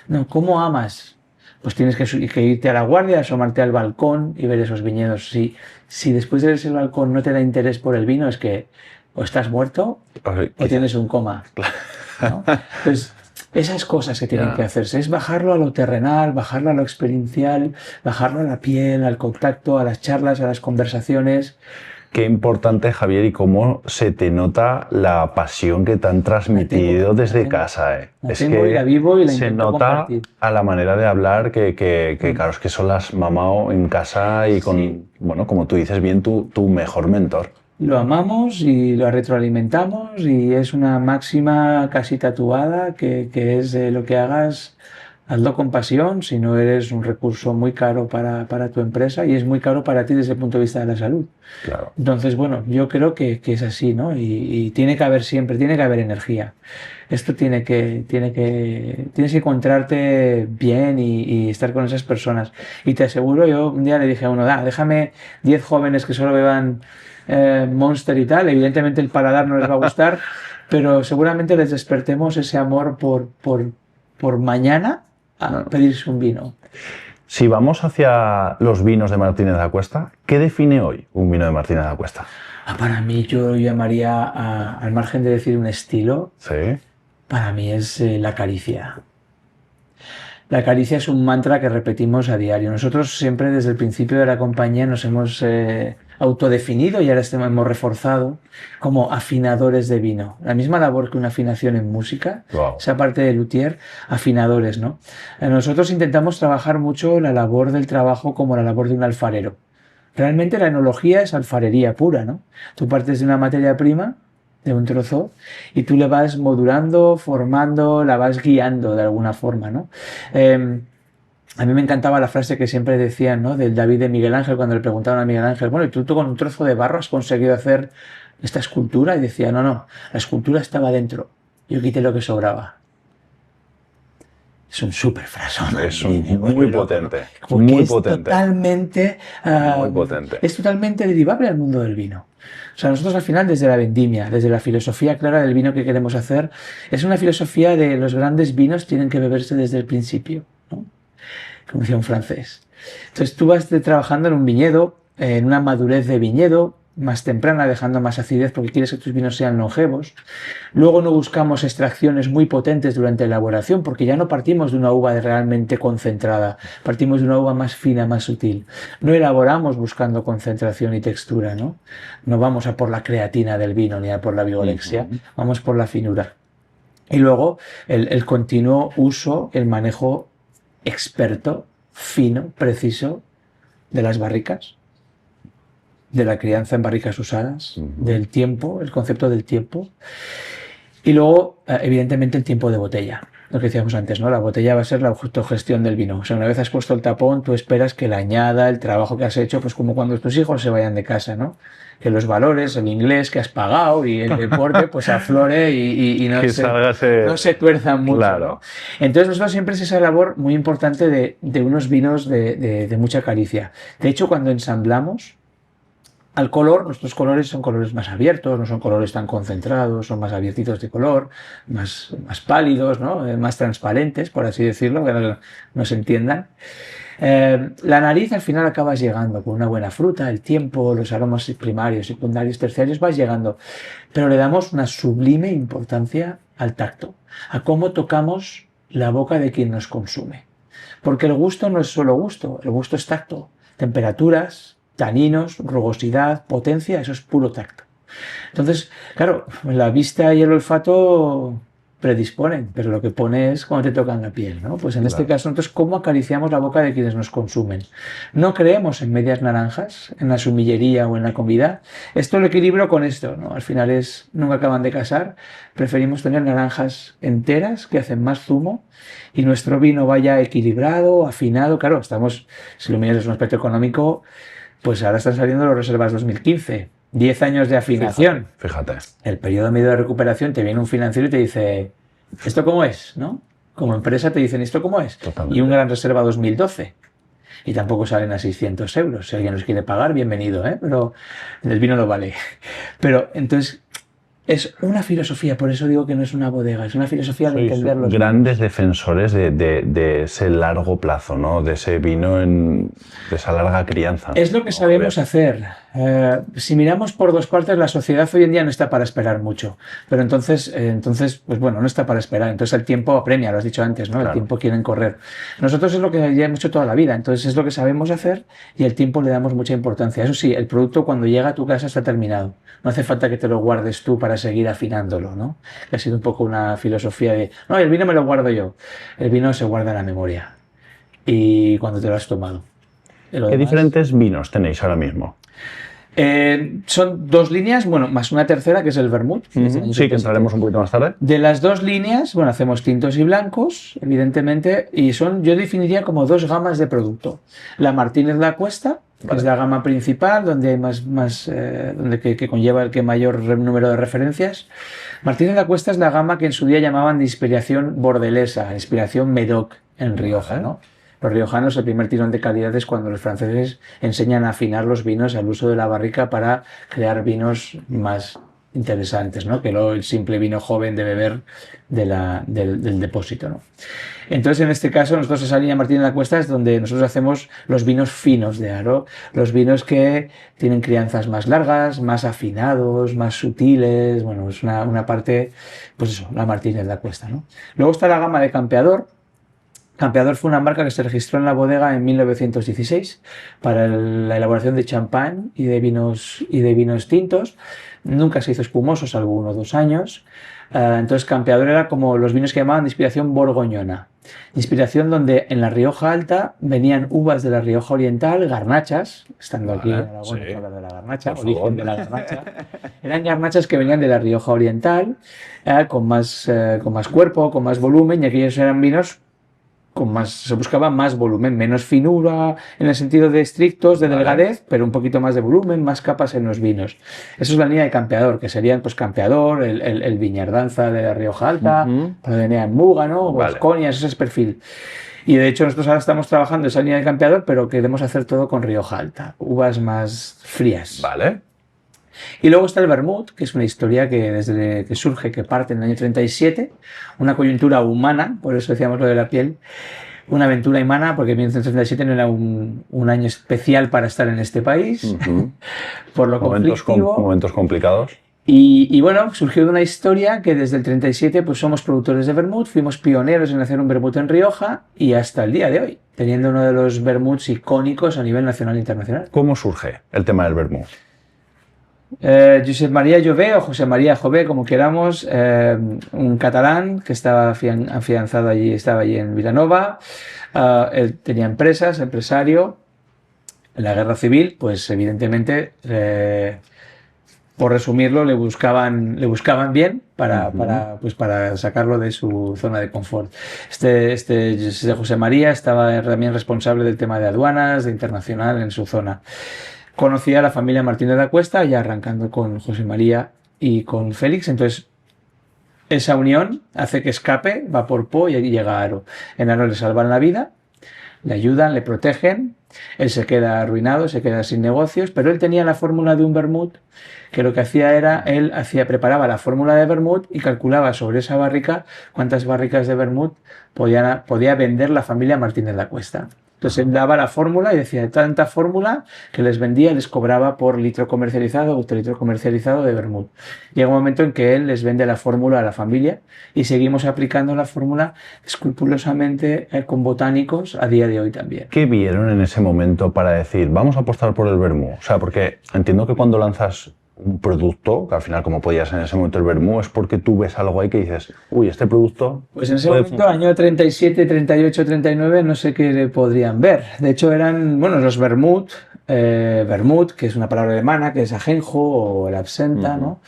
No, ¿cómo amas? Pues tienes que irte a la Guardia, asomarte al balcón y ver esos viñedos. Si después de ver ese balcón no te da interés por el vino, es que o estás muerto o tienes un coma, ¿no? Entonces, esas cosas que tienen que hacerse es bajarlo a lo terrenal, bajarlo a lo experiencial, bajarlo a la piel, al contacto, a las charlas, a las conversaciones. Qué importante, Javier, y cómo se te nota la pasión que te han transmitido desde casa. Es que la vivo y la se nota compartir. A la manera de hablar que claro, es que son las mamao en casa y con, bueno, como tú dices bien, tu mejor mentor. Lo amamos y lo retroalimentamos y es una máxima casi tatuada que es lo que hagas, hazlo con pasión, si no eres un recurso muy caro para tu empresa y es muy caro para ti desde el punto de vista de la salud. Claro. Entonces, bueno, yo creo que es así, ¿no? Y tiene que haber siempre, tiene que haber energía. Esto tienes que encontrarte bien y estar con esas personas. Y te aseguro, yo un día le dije a uno, déjame 10 jóvenes que solo beban Monster y tal. Evidentemente el paladar no les va a gustar, pero seguramente les despertemos ese amor por mañana a pedirse un vino. Si vamos hacia los vinos de Martínez de Acuesta, ¿qué define hoy un vino de Martínez de Acuesta? Para mí, yo llamaría, al margen de decir un estilo, ¿Sí? Para mí es la caricia. La caricia es un mantra que repetimos a diario. Nosotros siempre desde el principio de la compañía nos hemos autodefinido y ahora hemos reforzado como afinadores de vino. La misma labor que una afinación en música, esa parte de luthier, afinadores, ¿no? Nosotros intentamos trabajar mucho la labor del trabajo como la labor de un alfarero. Realmente la enología es alfarería pura, ¿no? Tú partes de una materia prima, de un trozo, y tú le vas modulando, formando, la vas guiando de alguna forma, ¿no? A mí me encantaba la frase que siempre decían, ¿no? Del David de Miguel Ángel, cuando le preguntaban a Miguel Ángel, bueno, ¿y tú con un trozo de barro has conseguido hacer esta escultura? Y decía, no, la escultura estaba dentro, yo quité lo que sobraba. Es un súper frasón. Es muy potente. Muy potente. Totalmente, muy potente. Es totalmente derivable al mundo del vino. O sea, nosotros al final, desde la vendimia, desde la filosofía clara del vino que queremos hacer, es una filosofía de los grandes vinos tienen que beberse desde el principio, ¿no? Como decía un francés. Entonces tú vas trabajando en un viñedo, en una madurez de viñedo, más temprana, dejando más acidez porque quieres que tus vinos sean longevos. Luego no buscamos extracciones muy potentes durante la elaboración porque ya no partimos de una uva realmente concentrada, partimos de una uva más fina, más sutil. No elaboramos buscando concentración y textura, ¿no? No vamos a por la creatina del vino ni a por la vigorexia, vamos por la finura. Y luego el continuo uso, el manejo experto, fino, preciso de las barricas, de la crianza en barricas usadas, del tiempo, el concepto del tiempo. Y luego, evidentemente, el tiempo de botella. Lo que decíamos antes, ¿no? La botella va a ser la autogestión del vino. O sea, una vez has puesto el tapón, tú esperas que la añada, el trabajo que has hecho, pues como cuando tus hijos se vayan de casa, ¿no? Que los valores, el inglés que has pagado y el deporte, pues aflore y no se tuerzan mucho. Claro. ¿no? Entonces, nosotros siempre es esa labor muy importante de unos vinos de mucha caricia. De hecho, cuando ensamblamos, al color, nuestros colores son colores más abiertos, no son colores tan concentrados, son más abiertitos de color, más pálidos, ¿no? Más transparentes, por así decirlo, que no se entiendan. La nariz al final acabas llegando con una buena fruta, el tiempo, los aromas primarios, secundarios, terciarios, vas llegando. Pero le damos una sublime importancia al tacto, a cómo tocamos la boca de quien nos consume. Porque el gusto no es solo gusto, el gusto es tacto, temperaturas, taninos, rugosidad, potencia, eso es puro tacto. Entonces, claro, la vista y el olfato predisponen, pero lo que pone es cómo te tocan la piel, ¿no? Pues en este caso, entonces, ¿cómo acariciamos la boca de quienes nos consumen? No creemos en medias naranjas, en la sumillería o en la comida. Esto lo equilibro con esto, ¿no? Al final nunca acaban de casar. Preferimos tener naranjas enteras que hacen más zumo y nuestro vino vaya equilibrado, afinado. Claro, si lo miras desde un aspecto económico, pues ahora están saliendo los reservas 2015. 10 años de afinación. Fíjate. El periodo medio de recuperación, te viene un financiero y te dice, ¿esto cómo es? ¿No? Como empresa te dicen, ¿esto cómo es? Totalmente. Y un gran reserva 2012. Y tampoco salen a 600 euros. Si alguien los quiere pagar, bienvenido, ¿eh? Pero el vino lo vale. Pero entonces es una filosofía, por eso digo que no es una bodega, es una filosofía de entender los grandes defensores de ese largo plazo, ¿no? De ese vino, de esa larga crianza. Es lo que sabemos hacer. Si miramos por dos partes, la sociedad hoy en día no está para esperar mucho. Pero entonces, pues bueno, no está para esperar. Entonces el tiempo apremia, lo has dicho antes, ¿no? Claro. El tiempo quieren correr. Nosotros es lo que ya hemos hecho toda la vida. Entonces es lo que sabemos hacer y el tiempo le damos mucha importancia. Eso sí, el producto cuando llega a tu casa está terminado. No hace falta que te lo guardes tú para seguir afinándolo, ¿no? Ha sido un poco una filosofía de, no, el vino me lo guardo yo. El vino se guarda en la memoria. Y cuando te lo has tomado. ¿Qué diferentes vinos tenéis ahora mismo? Son dos líneas, bueno, más una tercera que es el vermut. Sí, que entraremos un poquito más tarde. De las dos líneas, bueno, hacemos tintos y blancos, evidentemente, y yo definiría como dos gamas de producto. La Martínez La Cuesta, que es la gama principal, donde hay que conlleva el que mayor número de referencias. Martínez La Cuesta es la gama que en su día llamaban de inspiración bordelesa, inspiración Medoc en Rioja, ¿no? Los riojanos, el primer tirón de calidad es cuando los franceses enseñan a afinar los vinos al uso de la barrica para crear vinos más interesantes, ¿no? Que el simple vino joven de beber del depósito, ¿no? Entonces, en este caso, nosotros esa línea Martínez de la Cuesta es donde nosotros hacemos los vinos finos de Aro, los vinos que tienen crianzas más largas, más afinados, más sutiles, bueno, es una parte, pues eso, la Martínez de la Cuesta, ¿no? Luego está la gama de Campeador. Campeador fue una marca que se registró en la bodega en 1916 para la elaboración de champán y de vinos tintos. Nunca se hizo espumoso, salvo 1 o 2 años. Entonces Campeador era como los vinos que llamaban de inspiración borgoñona. Inspiración donde en la Rioja Alta venían uvas de la Rioja Oriental, garnachas, estando aquí en Aragón, sí. De la garnacha, origen de la garnacha. Eran garnachas que venían de la Rioja Oriental, con más cuerpo, con más volumen, y aquellos eran vinos se buscaba más volumen, menos finura en el sentido de estrictos, de delgadez, pero un poquito más de volumen, más capas en los vinos. Eso es la línea de Campeador, que serían pues Campeador, el Viñardanza de la Rioja Alta, venían Múgano, Vasconia, ese es perfil. Y de hecho nosotros ahora estamos trabajando esa línea de Campeador, pero queremos hacer todo con Rioja Alta, uvas más frías. Vale. Y luego está el vermut, que es una historia que desde que surge, que parte en el año 37, una coyuntura humana, por eso decíamos lo de la piel, una aventura humana, porque 1937 no era un año especial para estar en este país, por lo conflictivo. Momentos complicados. Y bueno, surgió de una historia que desde el 37 pues somos productores de vermut, fuimos pioneros en hacer un vermut en Rioja y hasta el día de hoy, teniendo uno de los vermuts icónicos a nivel nacional e internacional. ¿Cómo surge el tema del vermut? Josep María Jové o José María Jové, como queramos, un catalán que estaba afianzado allí, estaba allí en Vilanova. Él tenía empresario. En la guerra civil, pues evidentemente, por resumirlo, le buscaban bien para sacarlo de su zona de confort. José María estaba también responsable del tema de aduanas, de internacional en su zona. Conocía a la familia Martínez de la Cuesta, ya arrancando con José María y con Félix. Entonces, esa unión hace que escape, va por Po y llega a Aro. En Aro le salvan la vida, le ayudan, le protegen. Él se queda arruinado, se queda sin negocios, pero él tenía la fórmula de un vermut, que lo que hacía era, preparaba la fórmula de vermut y calculaba sobre esa barrica cuántas barricas de vermut podía vender la familia Martínez de la Cuesta. Entonces él daba la fórmula y decía, tanta fórmula que les vendía, les cobraba por litro comercializado o autolitro comercializado de vermut. Llega un momento en que él les vende la fórmula a la familia y seguimos aplicando la fórmula escrupulosamente con botánicos a día de hoy también. ¿Qué vieron en ese momento para decir, vamos a apostar por el vermut? O sea, porque entiendo que cuando lanzas un producto, que al final como podías en ese momento el vermú, es porque tú ves algo ahí que dices, uy, este producto... Pues en ese momento, año 37, 38, 39, no sé qué le podrían ver. De hecho eran, bueno, los vermut, que es una palabra alemana, que es ajenjo o el absenta, ¿no?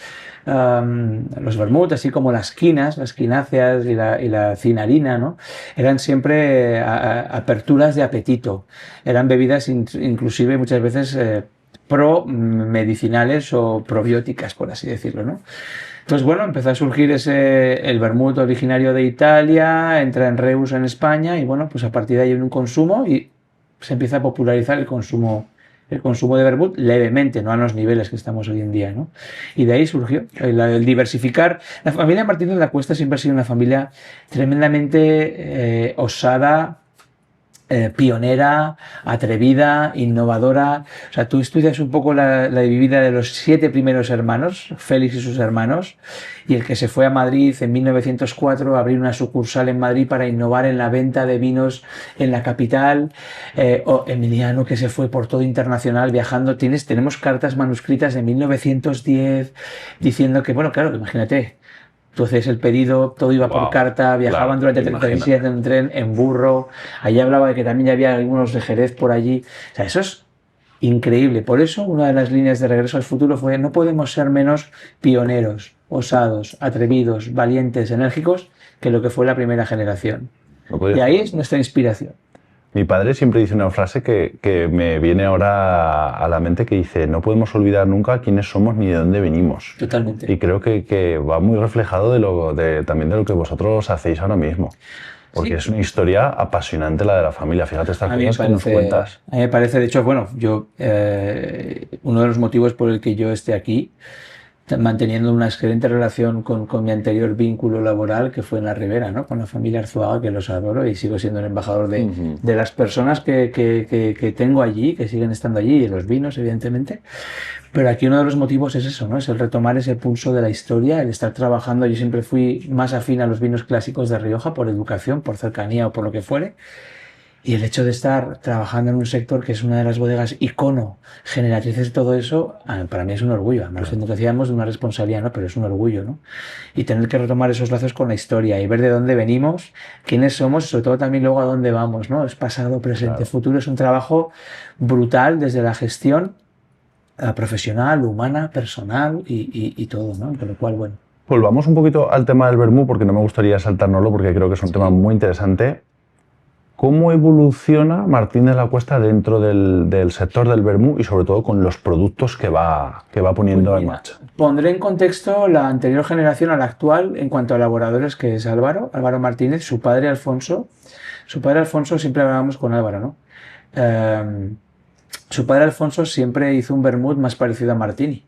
Los vermut, así como las quinas, las quináceas y la cinarina, ¿no? Eran siempre aperturas de apetito. Eran bebidas inclusive muchas veces pro-medicinales o probióticas, por así decirlo, ¿no? Entonces, bueno, empezó a surgir el vermut originario de Italia, entra en Reus en España y, bueno, pues a partir de ahí hay un consumo y se empieza a popularizar el consumo de vermut levemente, no a los niveles que estamos hoy en día, ¿no? Y de ahí surgió el diversificar. La familia Martínez de la Cuesta siempre ha sido una familia tremendamente osada, pionera, atrevida, innovadora. O sea, tú estudias un poco la vida de los 7 primeros hermanos, Félix y sus hermanos, y el que se fue a Madrid en 1904 a abrir una sucursal en Madrid para innovar en la venta de vinos en la capital, o Emiliano, que se fue por todo internacional viajando. Tenemos cartas manuscritas de 1910 diciendo que, bueno, claro, imagínate, tú hacías el pedido, todo iba por carta, viajaban durante 36 días en tren, en burro. Allí hablaba de que también había algunos de Jerez por allí. O sea, eso es increíble. Por eso, una de las líneas de Regreso al Futuro fue: no podemos ser menos pioneros, osados, atrevidos, valientes, enérgicos que lo que fue la primera generación. Y ahí es nuestra inspiración. Mi padre siempre dice una frase que me viene ahora a la mente, que dice: no podemos olvidar nunca quiénes somos ni de dónde venimos. Totalmente. Y creo que va muy reflejado también de lo que vosotros hacéis ahora mismo. Porque sí, es una historia apasionante la de la familia. Fíjate estas cosas que nos cuentas. A mí me parece, de hecho, bueno, uno de los motivos por el que yo esté aquí, manteniendo una excelente relación con mi anterior vínculo laboral, que fue en la Ribera, ¿no? Con la familia Arzuaga, que los adoro y sigo siendo el embajador de las personas que tengo allí, que siguen estando allí, y los vinos, evidentemente. Pero aquí uno de los motivos es eso, ¿no? Es el retomar ese pulso de la historia, el estar trabajando. Yo siempre fui más afín a los vinos clásicos de Rioja por educación, por cercanía o por lo que fuere. Y el hecho de estar trabajando en un sector que es una de las bodegas icono, generatrices de todo eso, para mí es un orgullo. Además, claro, decíamos de una responsabilidad, ¿no? Pero es un orgullo, ¿no? Y tener que retomar esos lazos con la historia y ver de dónde venimos, quiénes somos y sobre todo también luego a dónde vamos, ¿no? Es pasado, presente, claro, futuro. Es un trabajo brutal desde la gestión profesional, humana, personal y todo, ¿no? Con lo cual, bueno. Volvamos un poquito al tema del vermú, porque no me gustaría saltárnoslo, porque creo que es un tema muy interesante. ¿Cómo evoluciona Martín de la Cuesta dentro del sector del vermú y sobre todo con los productos que va poniendo en marcha? Pondré en contexto la anterior generación a la actual en cuanto a elaboradores, que es Álvaro Martínez, su padre Alfonso. Su padre Alfonso, siempre hablábamos con Álvaro, ¿no? Su padre Alfonso siempre hizo un vermut más parecido a Martini.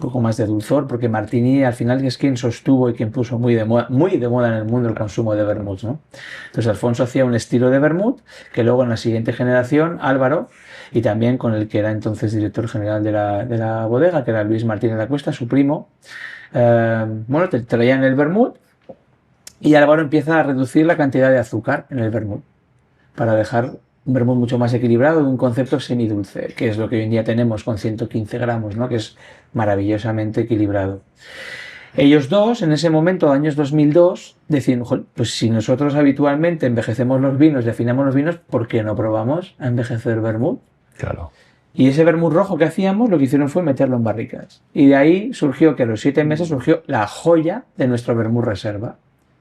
Un poco más de dulzor, porque Martini al final es quien sostuvo y quien puso muy de moda en el mundo el consumo de vermuts, ¿no? Entonces Alfonso hacía un estilo de vermut que luego en la siguiente generación, Álvaro, y también con el que era entonces director general de la bodega, que era Luis Martínez de la Cuesta, su primo, bueno, te traían el vermut y Álvaro empieza a reducir la cantidad de azúcar en el vermut para dejar un vermut mucho más equilibrado, de un concepto semidulce, que es lo que hoy en día tenemos con 115 gramos, ¿no? Que es maravillosamente equilibrado. Ellos dos, en ese momento, años 2002, decían: pues si nosotros habitualmente envejecemos los vinos y afinamos los vinos, ¿por qué no probamos a envejecer vermut? Claro. Y ese vermut rojo que hacíamos, lo que hicieron fue meterlo en barricas. Y de ahí surgió que a los 7 meses surgió la joya de nuestro vermut reserva,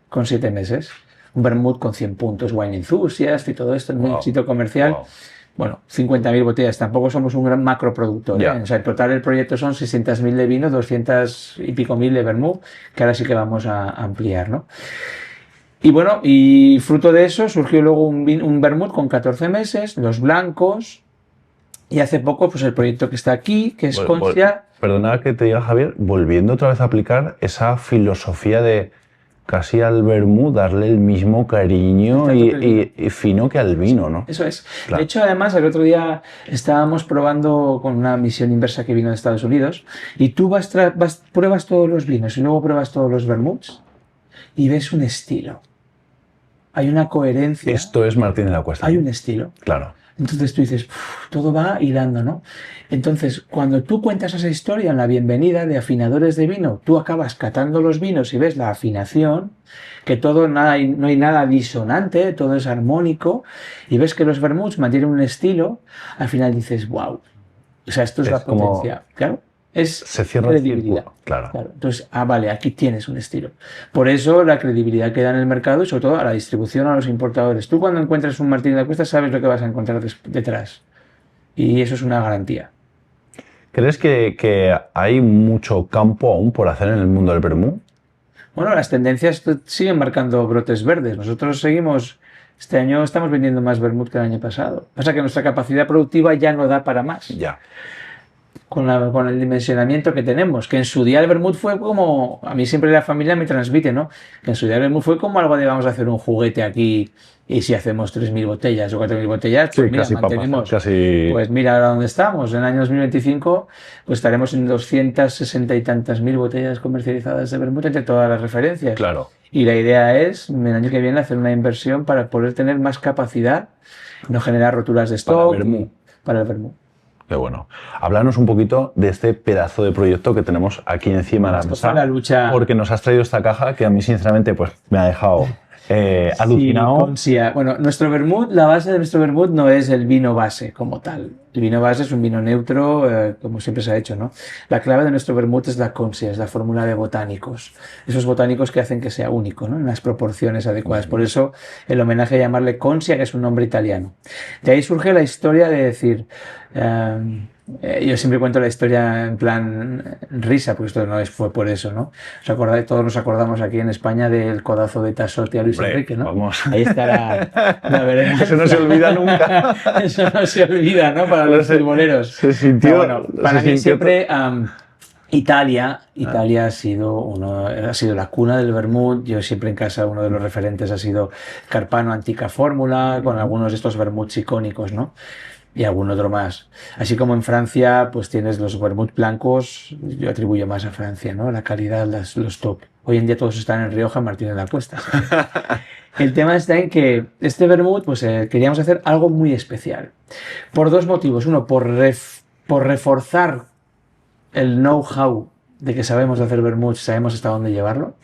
con 7 meses. Un vermut con 100 puntos, Wine Enthusiast y todo esto, en un éxito comercial. Wow. Bueno, 50.000 botellas, tampoco somos un gran macroproductor. O sea, en total el proyecto son 600.000 de vino, 200 y pico mil de vermut, que ahora sí que vamos a ampliar, ¿no? Y bueno, y fruto de eso surgió luego un vermut con 14 meses, los blancos, y hace poco pues el proyecto que está aquí, que es Concia. Perdona que te diga, Javier, volviendo otra vez a aplicar esa filosofía de casi al vermú darle el mismo cariño y fino que al vino, ¿no? Eso es. Claro. De hecho, además, el otro día estábamos probando con una misión inversa que vino de Estados Unidos y tú pruebas todos los vinos y luego pruebas todos los vermuts y ves un estilo. hay una coherencia. Esto es Martín de la Cuesta. Hay un estilo. Claro. Entonces tú dices, todo va hilando, ¿no? Entonces, cuando tú cuentas esa historia en la bienvenida de afinadores de vino, tú acabas catando los vinos y ves la afinación, que todo, no hay nada disonante, todo es armónico, y ves que los vermuts mantienen un estilo, al final dices, wow. O sea, esto es la potencia. Claro. Se cierra credibilidad. Claro. Entonces, vale, aquí tienes un estilo. Por eso la credibilidad que da en el mercado y sobre todo a la distribución, a los importadores. Tú cuando encuentras un Martín de la Cuesta sabes lo que vas a encontrar detrás. Y eso es una garantía. ¿Crees que hay mucho campo aún por hacer en el mundo del vermú? Bueno, las tendencias siguen marcando brotes verdes. Nosotros seguimos... Este año estamos vendiendo más vermut que el año pasado. Pasa que nuestra capacidad productiva ya no da para más. Ya. Con el dimensionamiento que tenemos, que en su día el vermut fue como, a mí siempre la familia me transmite, ¿no? Que en su día el vermut fue como algo de vamos a hacer un juguete aquí y si hacemos 3.000 botellas o 4.000 botellas, pues mira, mantenemos. Pues mira ahora dónde estamos, en el año 2025 pues estaremos en 260 y tantas mil botellas comercializadas de vermut entre todas las referencias. Claro. Y la idea es, el año que viene, hacer una inversión para poder tener más capacidad, no generar roturas de stock para el vermut. Qué bueno. Háblanos un poquito de este pedazo de proyecto que tenemos aquí encima de la mesa. La lucha. Porque nos has traído esta caja que a mí, sinceramente, pues me ha dejado alucinado. Sí, bueno, nuestro vermut, la base de nuestro vermut no es el vino base como tal. El vino base es un vino neutro, como siempre se ha hecho, ¿no? La clave de nuestro vermut es la consia, es la fórmula de botánicos. Esos botánicos que hacen que sea único, ¿no? En las proporciones adecuadas. Por eso el homenaje a llamarle consia, que es un nombre italiano. De ahí surge la historia de decir... yo siempre cuento la historia en plan risa, porque esto no fue por eso, ¿no? Todos nos acordamos aquí en España del codazo de Tasotti a Luis Enrique, ¿no? Vamos. Ahí estará la veremos. Eso no se olvida nunca. Eso no se olvida, ¿no? Para los futboleros. Se sintió. Bueno, para mí siempre Italia ha sido la cuna del vermut. Yo siempre en casa uno de los referentes ha sido Carpano Antica Fórmula, con algunos de estos vermuts icónicos, ¿no? Y algún otro más. Así como en Francia, pues tienes los vermut blancos, yo atribuyo más a Francia, ¿no? La calidad, los top. Hoy en día todos están en Rioja, Martín de la Cuesta. El tema está en que este vermut, pues queríamos hacer algo muy especial. Por dos motivos. Uno, por reforzar el know-how de que sabemos hacer vermut, sabemos hasta dónde llevarlo.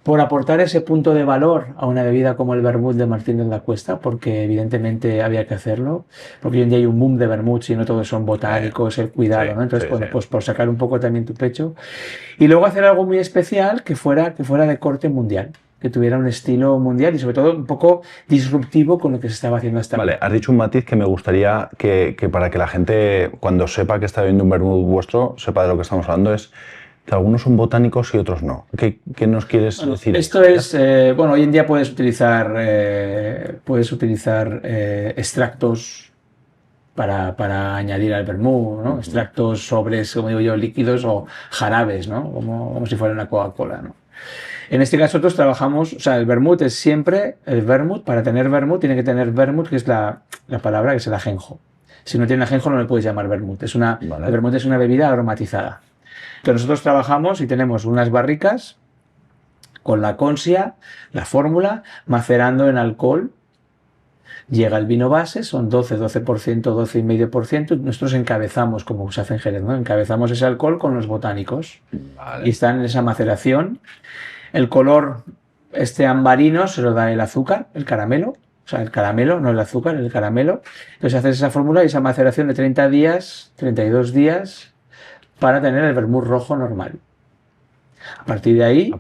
Por aportar ese punto de valor a una bebida como el vermut de Martín de la Cuesta, porque evidentemente había que hacerlo, porque hoy en día hay un boom de vermuts y no todos son botánicos, el cuidado, ¿no? Entonces, pues por sacar un poco también tu pecho. Y luego hacer algo muy especial que fuera de corte mundial, que tuviera un estilo mundial y sobre todo un poco disruptivo con lo que se estaba haciendo hasta ahora. Vale, has dicho un matiz que me gustaría que para que la gente, cuando sepa que está viendo un vermut vuestro, sepa de lo que estamos hablando, es que algunos son botánicos y otros no. ¿Qué nos quieres decir? Esto es, bueno, hoy en día puedes utilizar extractos para añadir al vermut, ¿no? Extractos, sobres, como digo yo, líquidos o jarabes, ¿no? Como si fuera una Coca-Cola, ¿no? En este caso nosotros trabajamos, o sea, el vermut es siempre, el vermut, para tener vermut tiene que tener vermut, que es la palabra, que es el ajenjo. Si no tiene ajenjo no le puedes llamar vermut. El vermut es una bebida aromatizada. Entonces nosotros trabajamos y tenemos unas barricas con la consia, la fórmula, macerando en alcohol. Llega el vino base, son 12%, 12,5%. Nosotros encabezamos, como se hace en Jerez, ¿no? Encabezamos ese alcohol con los botánicos. Vale. Y están en esa maceración. El color ambarino se lo da el azúcar, el caramelo. O sea, el caramelo, no el azúcar, el caramelo. Entonces haces esa fórmula y esa maceración de 30 días, 32 días... para tener el vermut rojo normal. A partir de ahí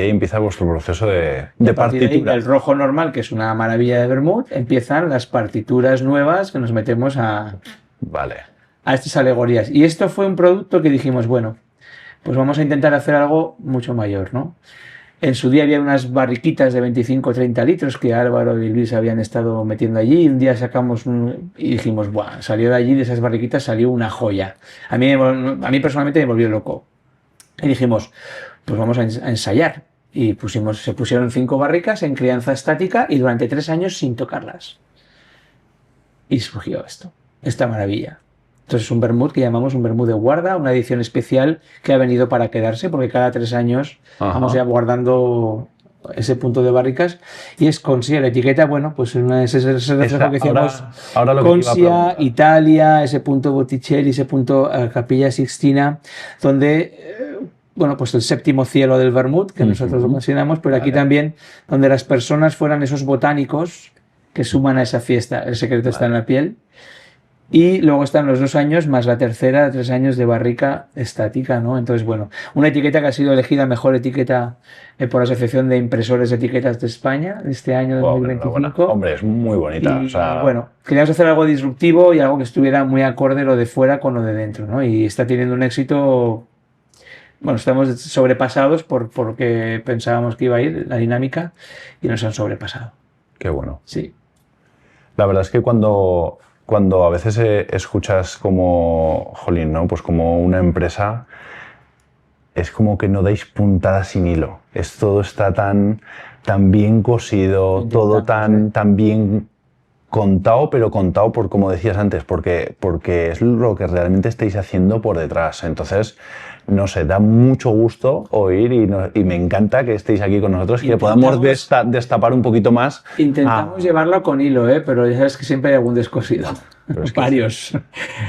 empieza vuestro proceso de partituras. El rojo normal, que es una maravilla de vermut, empiezan las partituras nuevas que nos metemos a estas alegorías. Y esto fue un producto que dijimos, bueno, pues vamos a intentar hacer algo mucho mayor, ¿no? En su día había unas barriquitas de 25 o 30 litros que Álvaro y Luis habían estado metiendo allí. Y un día sacamos y dijimos, ¡buah! Salió de allí, de esas barriquitas salió una joya. A mí personalmente me volvió loco. Y dijimos, pues vamos a ensayar. Y se pusieron 5 barricas en crianza estática y durante 3 años sin tocarlas. Y surgió esta maravilla. Entonces es un vermut que llamamos un vermut de guarda, una edición especial que ha venido para quedarse, porque cada 3 años vamos ya guardando ese punto de barricas, y es Consia. La etiqueta, bueno, pues ese reflejo que decíamos, ahora lo que Consia, Italia, ese punto Botticelli, ese punto Capilla Sixtina, donde bueno, pues el séptimo cielo del vermut, que nosotros lo consideramos, pero aquí también donde las personas fueran esos botánicos que suman a esa fiesta. El secreto está en la piel. Y luego están los 2 años más la tercera, 3 años de barrica estática, ¿no? Entonces, bueno, una etiqueta que ha sido elegida mejor etiqueta por la Asociación de Impresores de Etiquetas de España de este año 2025. Hombre, es muy bonita. Y, bueno, queríamos hacer algo disruptivo y algo que estuviera muy acorde lo de fuera con lo de dentro, ¿no? Y está teniendo un éxito. Bueno, estamos sobrepasados por lo que pensábamos que iba a ir, la dinámica, y nos han sobrepasado. Qué bueno. Sí. La verdad es que cuando a veces escuchas como, jolín, ¿no? Pues como una empresa, es como que no dais puntada sin hilo. Todo está tan bien cosido, todo tan bien contado, pero contado por, como decías antes, porque es lo que realmente estáis haciendo por detrás. Entonces, no sé, da mucho gusto oír y me encanta que estéis aquí con nosotros y que podamos destapar un poquito más. Intentamos llevarlo con hilo, pero ya sabes que siempre hay algún descosido. Varios.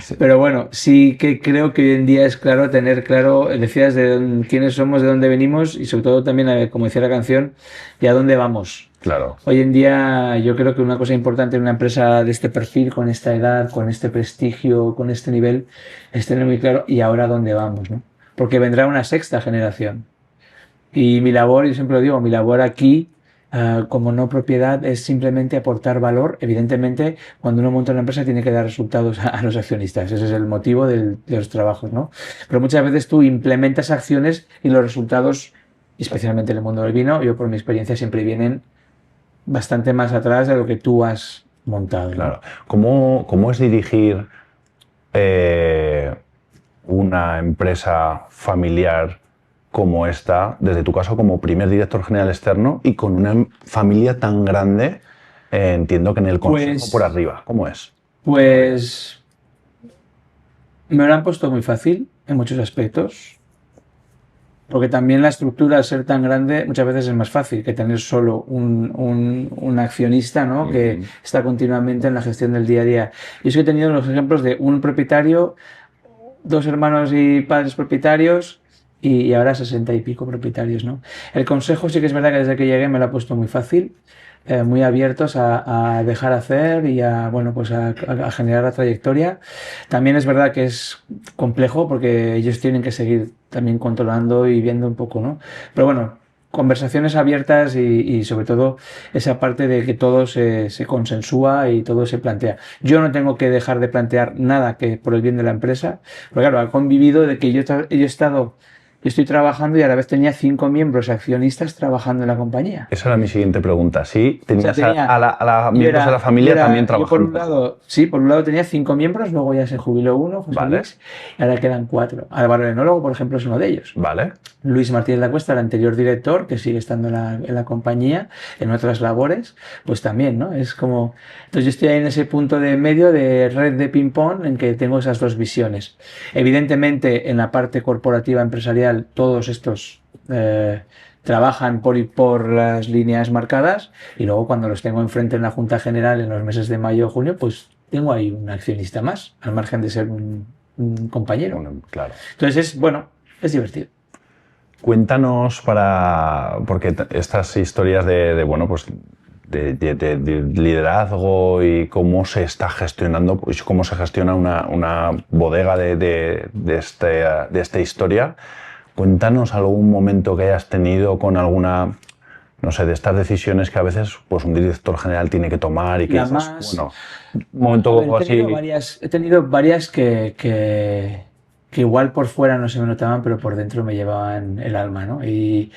Sí. Pero bueno, sí que creo que hoy en día es claro tener claro, decías de quiénes somos, de dónde venimos y sobre todo también, como decía la canción, y a dónde vamos. Claro. Hoy en día yo creo que una cosa importante en una empresa de este perfil, con esta edad, con este prestigio, con este nivel, es tener muy claro y ahora a dónde vamos, ¿no? Porque vendrá una sexta generación. Y mi labor, yo siempre lo digo, mi labor aquí, como no propiedad, es simplemente aportar valor. Evidentemente, cuando uno monta una empresa tiene que dar resultados a los accionistas. Ese es el motivo de los trabajos, ¿no? Pero muchas veces tú implementas acciones y los resultados, especialmente en el mundo del vino, yo por mi experiencia siempre vienen bastante más atrás de lo que tú has montado, ¿no? Claro. ¿Cómo es dirigir una empresa familiar como esta, desde tu caso como primer director general externo y con una familia tan grande, entiendo que en el consejo por arriba? ¿Cómo es? Pues me lo han puesto muy fácil en muchos aspectos, porque también la estructura, al ser tan grande, muchas veces es más fácil que tener solo un accionista, ¿no? Que está continuamente en la gestión del día a día. Yo sí he tenido los ejemplos de un propietario, 2 hermanos y padres propietarios y ahora 60 y pico propietarios, ¿no? El consejo sí que es verdad que desde que llegué me lo ha puesto muy fácil, muy abiertos a dejar hacer y bueno, pues a generar la trayectoria. También es verdad que es complejo porque ellos tienen que seguir también controlando y viendo un poco, ¿no? Pero bueno, conversaciones abiertas y sobre todo esa parte de que todo se consensúa y todo se plantea. Yo no tengo que dejar de plantear nada que por el bien de la empresa, porque claro, ha convivido de que yo estoy trabajando y a la vez tenía 5 miembros accionistas trabajando en la compañía. Esa era mi siguiente pregunta. Sí, tenías a miembros de la familia también trabajando. Por un lado tenía 5 miembros, luego ya se jubiló uno, José Luis, y ahora quedan 4. Álvaro el enólogo, por ejemplo, es uno de ellos. Vale. Luis Martínez da Cuesta, el anterior director, que sigue estando en la compañía, en otras labores, pues también, ¿no? Es como... Entonces yo estoy ahí en ese punto de medio de red de ping-pong en que tengo esas dos visiones. Evidentemente, en la parte corporativa empresarial, todos estos trabajan por las líneas marcadas y luego cuando los tengo enfrente en la Junta General en los meses de mayo o junio, pues tengo ahí un accionista más, al margen de ser un compañero. Claro. Entonces, es divertido. Cuéntanos porque estas historias de liderazgo y cómo se está gestionando, pues cómo se gestiona una bodega de esta historia. Cuéntanos algún momento que hayas tenido con alguna, no sé, de estas decisiones que a veces pues un director general tiene que tomar y que dices, bueno, un momento así. He tenido varias que igual por fuera no se me notaban, pero por dentro me llevaban el alma, ¿no? Y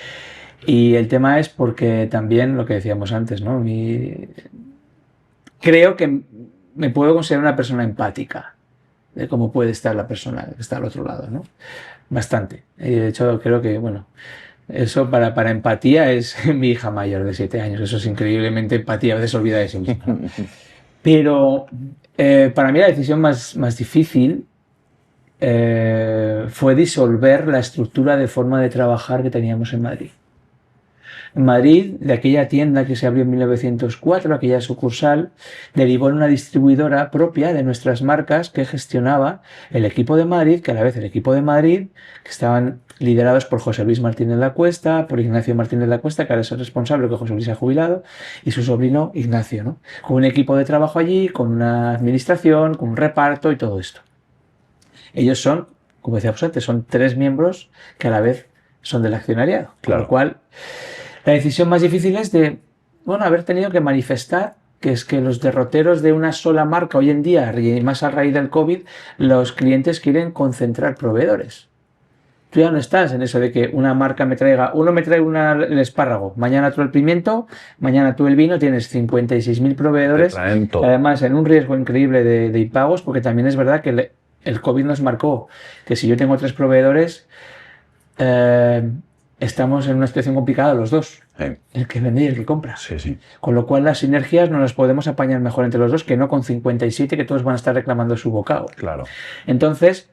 el tema es porque también lo que decíamos antes, ¿no? Creo que me puedo considerar una persona empática de cómo puede estar la persona que está al otro lado, ¿no? Bastante. Y de hecho, creo que, bueno, eso para empatía es mi hija mayor de 7 años. Eso es increíblemente empatía, a veces olvida de sí misma. Pero para mí la decisión más difícil fue disolver la estructura de forma de trabajar que teníamos en Madrid. En Madrid, de aquella tienda que se abrió en 1904, aquella sucursal, derivó en una distribuidora propia de nuestras marcas que gestionaba el equipo de Madrid, que a la vez el equipo de Madrid, que estaban liderados por José Luis Martínez La Cuesta, por Ignacio Martínez La Cuesta, que ahora es el responsable, que José Luis ha jubilado, y su sobrino Ignacio, ¿no? Con un equipo de trabajo allí, con una administración, con un reparto y todo esto. Ellos son, como decíamos antes, son 3 miembros que a la vez son del accionariado. Claro. Con lo cual, la decisión más difícil es de, bueno, haber tenido que manifestar que es que los derroteros de una sola marca hoy en día, y más a raíz del COVID, los clientes quieren concentrar proveedores. Tú ya no estás en eso de que una marca me traiga, uno me trae el espárrago, mañana otro el pimiento, mañana tú el vino, tienes 56.000 proveedores, además en un riesgo increíble de impagos, porque también es verdad que el COVID nos marcó que si yo tengo 3 proveedores, estamos en una situación complicada los dos, el que vende y el que compra. Sí, sí. Con lo cual las sinergias nos las podemos apañar mejor entre los dos que no con 57 que todos van a estar reclamando su bocado. Claro. Entonces,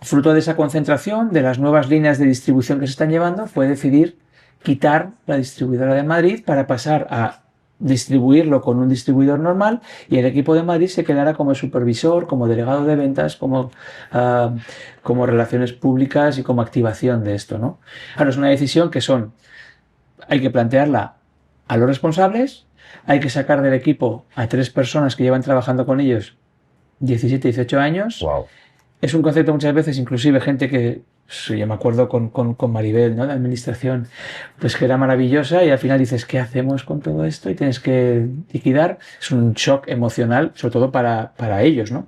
fruto de esa concentración, de las nuevas líneas de distribución que se están llevando, fue decidir quitar la distribuidora de Madrid para pasar a distribuirlo con un distribuidor normal y el equipo de Madrid se quedará como supervisor, como delegado de ventas, como relaciones públicas y como activación de esto, ¿no? Ahora es una decisión que hay que plantearla a los responsables, hay que sacar del equipo a 3 personas que llevan trabajando con ellos 17, 18 años. Wow. Es un concepto muchas veces, inclusive gente que, yo me acuerdo con Maribel, ¿no? De administración, pues que era maravillosa y al final dices, ¿qué hacemos con todo esto? Y tienes que liquidar. Es un shock emocional, sobre todo para ellos, ¿no?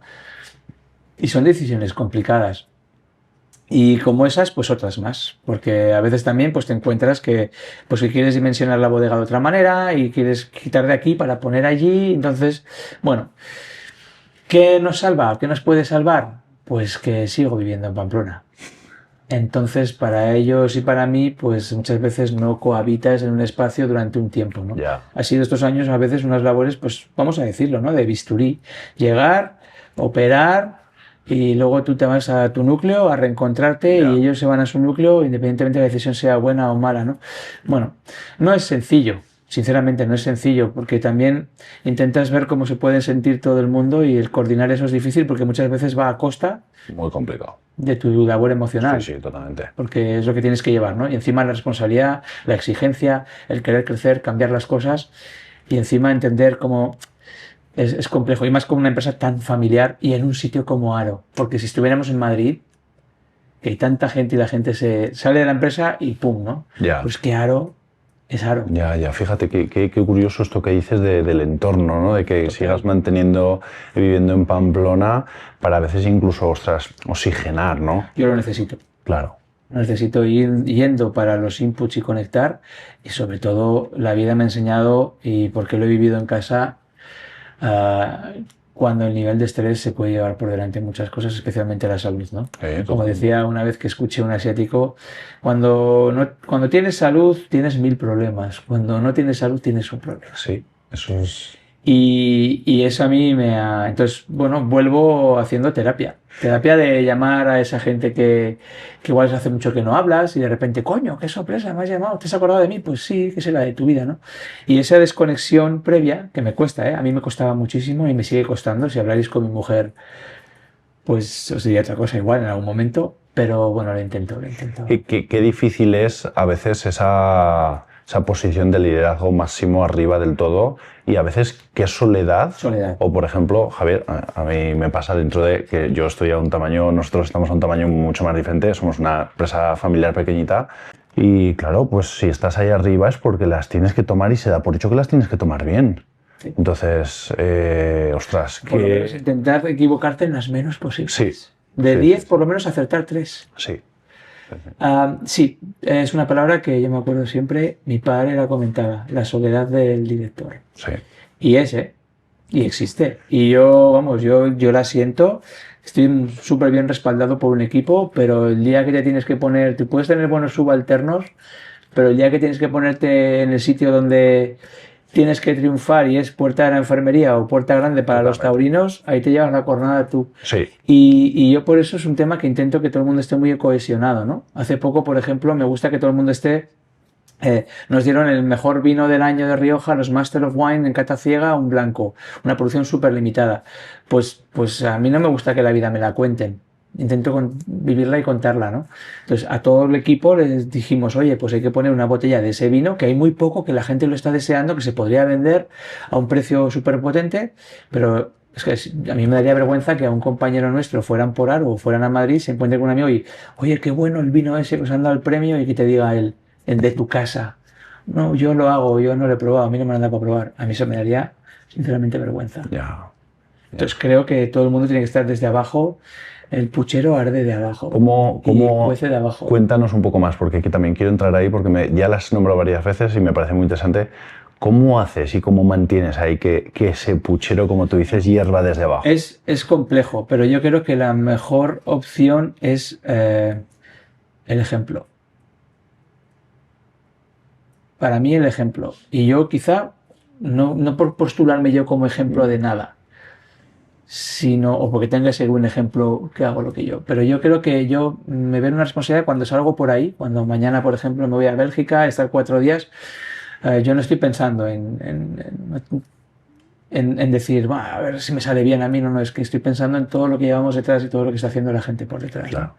Y son decisiones complicadas. Y como esas, pues otras más. Porque a veces también pues te encuentras que quieres dimensionar la bodega de otra manera y quieres quitar de aquí para poner allí. Entonces, bueno, ¿qué nos salva? ¿Qué nos puede salvar? Pues que sigo viviendo en Pamplona. Entonces, para ellos y para mí, pues muchas veces no cohabitas en un espacio durante un tiempo, ¿no? Yeah. Ha sido estos años a veces unas labores, pues vamos a decirlo, ¿no? De bisturí. Llegar, operar y luego tú te vas a tu núcleo a reencontrarte y ellos se van a su núcleo independientemente de la decisión sea buena o mala, ¿no? Bueno, no es sencillo. Sinceramente no es sencillo porque también intentas ver cómo se puede sentir todo el mundo y el coordinar eso es difícil porque muchas veces va a costa muy complicado de tu labor emocional. Sí, totalmente. Porque es lo que tienes que llevar, ¿no? Y encima la responsabilidad, la exigencia, el querer crecer, cambiar las cosas y encima entender cómo es complejo y más con una empresa tan familiar y en un sitio como Aro. Porque si estuviéramos en Madrid, que hay tanta gente y la gente se sale de la empresa y pum, ¿no? Ya. Pues que Aro es Aro. Ya, fíjate qué curioso esto que dices del entorno, ¿no? De que Total. sigas viviendo en Pamplona para a veces incluso, ostras, oxigenar, ¿no? Yo lo necesito. Claro. Necesito ir yendo para los inputs y conectar y sobre todo la vida me ha enseñado y porque lo he vivido en casa cuando el nivel de estrés se puede llevar por delante muchas cosas, especialmente la salud, ¿no? Como decía una vez que escuché a un asiático, cuando tienes salud tienes 1000 problemas, cuando no tienes salud tienes un problema. Sí, eso es... Y eso a mí Entonces, bueno, vuelvo haciendo terapia. Terapia de llamar a esa gente que igual hace mucho que no hablas y de repente, coño, qué sorpresa, me has llamado, ¿te has acordado de mí? Pues sí, que será de tu vida, ¿no? Y esa desconexión previa, que me cuesta, a mí me costaba muchísimo y me sigue costando. Si hablaréis con mi mujer, pues os diría otra cosa igual en algún momento, pero bueno, lo intento. Qué difícil es a veces esa posición de liderazgo máximo arriba del todo y a veces qué soledad. O por ejemplo, Javier, a mí me pasa dentro de que yo estoy a un tamaño, nosotros estamos a un tamaño mucho más diferente, somos una empresa familiar pequeñita y claro, pues si estás ahí arriba es porque las tienes que tomar y se da por hecho que las tienes que tomar bien. Sí. Entonces, ostras, por lo menos intentar equivocarte en las menos posibles. Sí. De 10 por lo menos acertar 3. Sí. Sí, es una palabra que yo me acuerdo siempre, mi padre la comentaba, la soledad del director. Sí. Y y existe. Y yo la siento, estoy súper bien respaldado por un equipo, pero el día que te tienes que poner, tú puedes tener buenos subalternos, pero el día que tienes que ponerte en el sitio donde tienes que triunfar y es puerta de la enfermería o puerta grande para los taurinos, ahí te llevas la cornada tú. Sí. Y yo por eso es un tema que intento que todo el mundo esté muy cohesionado, ¿no? Hace poco, por ejemplo, me gusta que todo el mundo esté Nos dieron el mejor vino del año de Rioja, los Master of Wine en cata ciega, un blanco, una producción súper limitada. Pues a mí no me gusta que la vida me la cuenten. Intento vivirla y contarla, ¿no? Entonces a todo el equipo les dijimos, oye, pues hay que poner una botella de ese vino, que hay muy poco, que la gente lo está deseando, que se podría vender a un precio súper potente, pero es que a mí me daría vergüenza que a un compañero nuestro fueran por Aro o fueran a Madrid, se encuentren con un amigo y, oye, qué bueno el vino ese que os han dado el premio, y que te diga él, el de tu casa. No, yo lo hago, yo no lo he probado, a mí no me lo han dado para probar. A mí eso me daría, sinceramente, vergüenza. Ya. Entonces creo que todo el mundo tiene que estar desde abajo. El puchero arde de abajo. ¿Cómo y cuece de abajo. Cuéntanos un poco más, porque aquí también quiero entrar ahí, porque ya las nombro varias veces y me parece muy interesante. ¿Cómo haces y cómo mantienes ahí que ese puchero, como tú dices, hierva desde abajo? Es complejo, pero yo creo que la mejor opción es el ejemplo. Para mí el ejemplo. Y yo quizá, no por postularme yo como ejemplo de nada, sino, o porque tenga que ser un ejemplo que hago lo que yo. Pero yo creo que yo me veo una responsabilidad cuando salgo por ahí, cuando mañana, por ejemplo, me voy a Bélgica a estar 4 días, yo no estoy pensando en decir, a ver si me sale bien a mí, no, es que estoy pensando en todo lo que llevamos detrás y todo lo que está haciendo la gente por detrás. Claro. ¿No?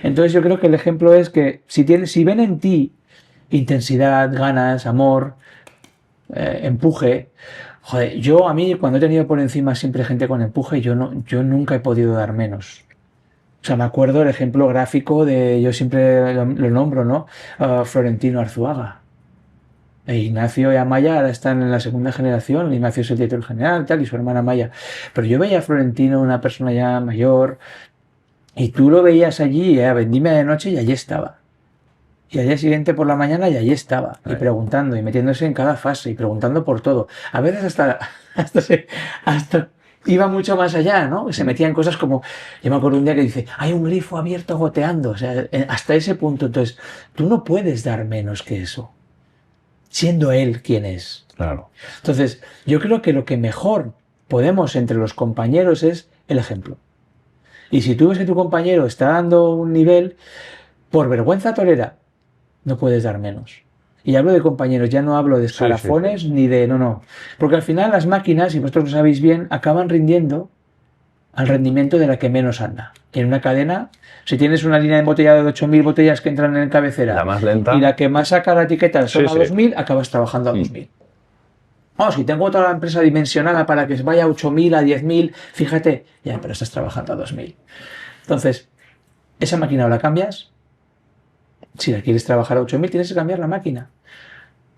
Entonces yo creo que el ejemplo es que si ven en ti intensidad, ganas, amor, empuje. Joder, a mí cuando he tenido por encima siempre gente con empuje, yo nunca he podido dar menos. O sea, me acuerdo el ejemplo gráfico yo siempre lo nombro, ¿no? Florentino Arzuaga. Ignacio y Amaya ahora están en la segunda generación, Ignacio es el director general tal, y su hermana Amaya. Pero yo veía a Florentino, una persona ya mayor, y tú lo veías allí, vendime de noche y allí estaba. Y al día siguiente por la mañana y allí estaba, y preguntando, y metiéndose en cada fase, y preguntando por todo. A veces hasta iba mucho más allá, ¿no? Se metía en cosas como, yo me acuerdo un día que dice, hay un grifo abierto goteando, o sea, hasta ese punto. Entonces, tú no puedes dar menos que eso, siendo él quien es. Claro. Entonces, yo creo que lo que mejor podemos entre los compañeros es el ejemplo. Y si tú ves que tu compañero está dando un nivel, por vergüenza torera, no puedes dar menos. Y hablo de compañeros, ya no hablo de escalafones ni de... No. Porque al final las máquinas, y vosotros lo sabéis bien, acaban rindiendo al rendimiento de la que menos anda. En una cadena, si tienes una línea de embotellado de 8.000 botellas que entran en cabecera, la más lenta, y la que más saca la etiqueta son a 2.000, acabas trabajando a 2.000. Vamos, si tengo toda la empresa dimensionada para que vaya a 8.000, a 10.000, fíjate, ya, pero estás trabajando a 2.000. Entonces, esa máquina o la cambias. Si la quieres trabajar a 8.000, tienes que cambiar la máquina.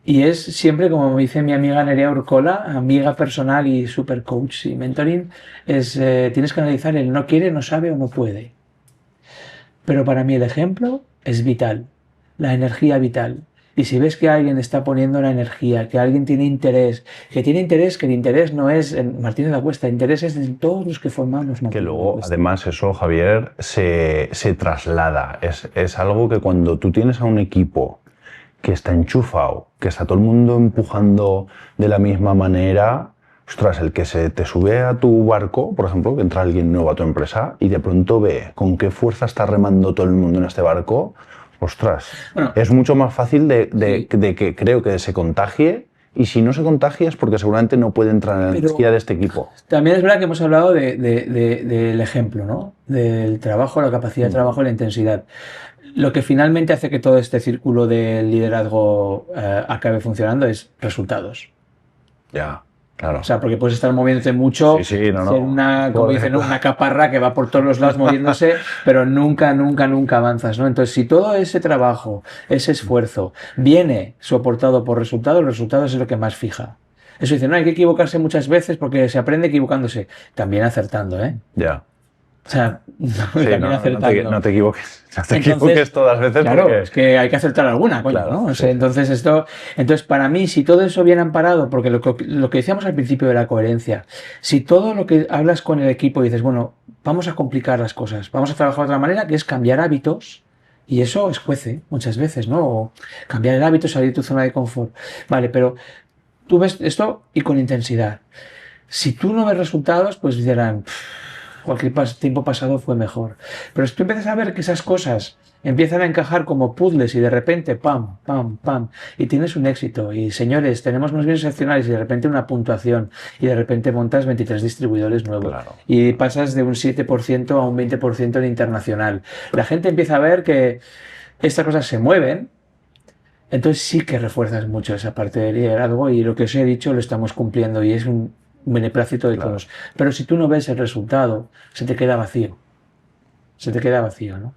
Y es siempre, como me dice mi amiga Nerea Urcola, amiga personal y super coach y mentoring, tienes que analizar el no quiere, no sabe o no puede. Pero para mí el ejemplo es vital, la energía vital. Y si ves que alguien está poniendo la energía, que alguien tiene interés, que el interés no es en Martínez de la Cuesta, el interés es en todos los que formamos Martínez. Que luego, además, eso, Javier, se traslada. Es algo que cuando tú tienes a un equipo que está enchufado, que está todo el mundo empujando de la misma manera, ostras, el que se te sube a tu barco, por ejemplo, que entra alguien nuevo a tu empresa y de pronto ve con qué fuerza está remando todo el mundo en este barco, ostras, bueno, es mucho más fácil de que creo que se contagie, y si no se contagia es porque seguramente no puede entrar en la energía de este equipo. También es verdad que hemos hablado del ejemplo, ¿no? Del trabajo, la capacidad de trabajo y la intensidad. Lo que finalmente hace que todo este círculo del liderazgo acabe funcionando es resultados. Ya. Claro. O sea, porque puedes estar moviéndote mucho, ser como dicen, una caparra que va por todos los lados moviéndose, pero nunca avanzas, ¿no? Entonces, si todo ese trabajo, ese esfuerzo viene soportado por resultados, los resultados es lo que más fija. Eso dice, no, hay que equivocarse muchas veces porque se aprende equivocándose. También acertando, ¿eh? Ya. O sea, también acertando. No te equivoques. No te equivoques todas las veces. Claro, porque... es que hay que acertar alguna, coño, claro, ¿no? O sea, entonces, para mí, si todo eso viene amparado, porque lo que decíamos al principio de la coherencia, si todo lo que hablas con el equipo y dices, bueno, vamos a complicar las cosas, vamos a trabajar de otra manera, que es cambiar hábitos, y eso escuece muchas veces, ¿no? O cambiar el hábito, salir de tu zona de confort. Vale, pero tú ves esto y con intensidad. Si tú no ves resultados, pues dirán... cualquier tiempo pasado fue mejor. Pero si tú empiezas a ver que esas cosas empiezan a encajar como puzzles y de repente, pam, pam, pam, y tienes un éxito, y señores, tenemos unos bienes excepcionales y de repente una puntuación, y de repente montas 23 distribuidores nuevos, y pasas de un 7% a un 20% en internacional. La gente empieza a ver que estas cosas se mueven, entonces sí que refuerzas mucho esa parte del liderazgo y lo que os he dicho lo estamos cumpliendo y es un beneplácito de todos. Pero si tú no ves el resultado, se te queda vacío. Se te queda vacío, ¿no?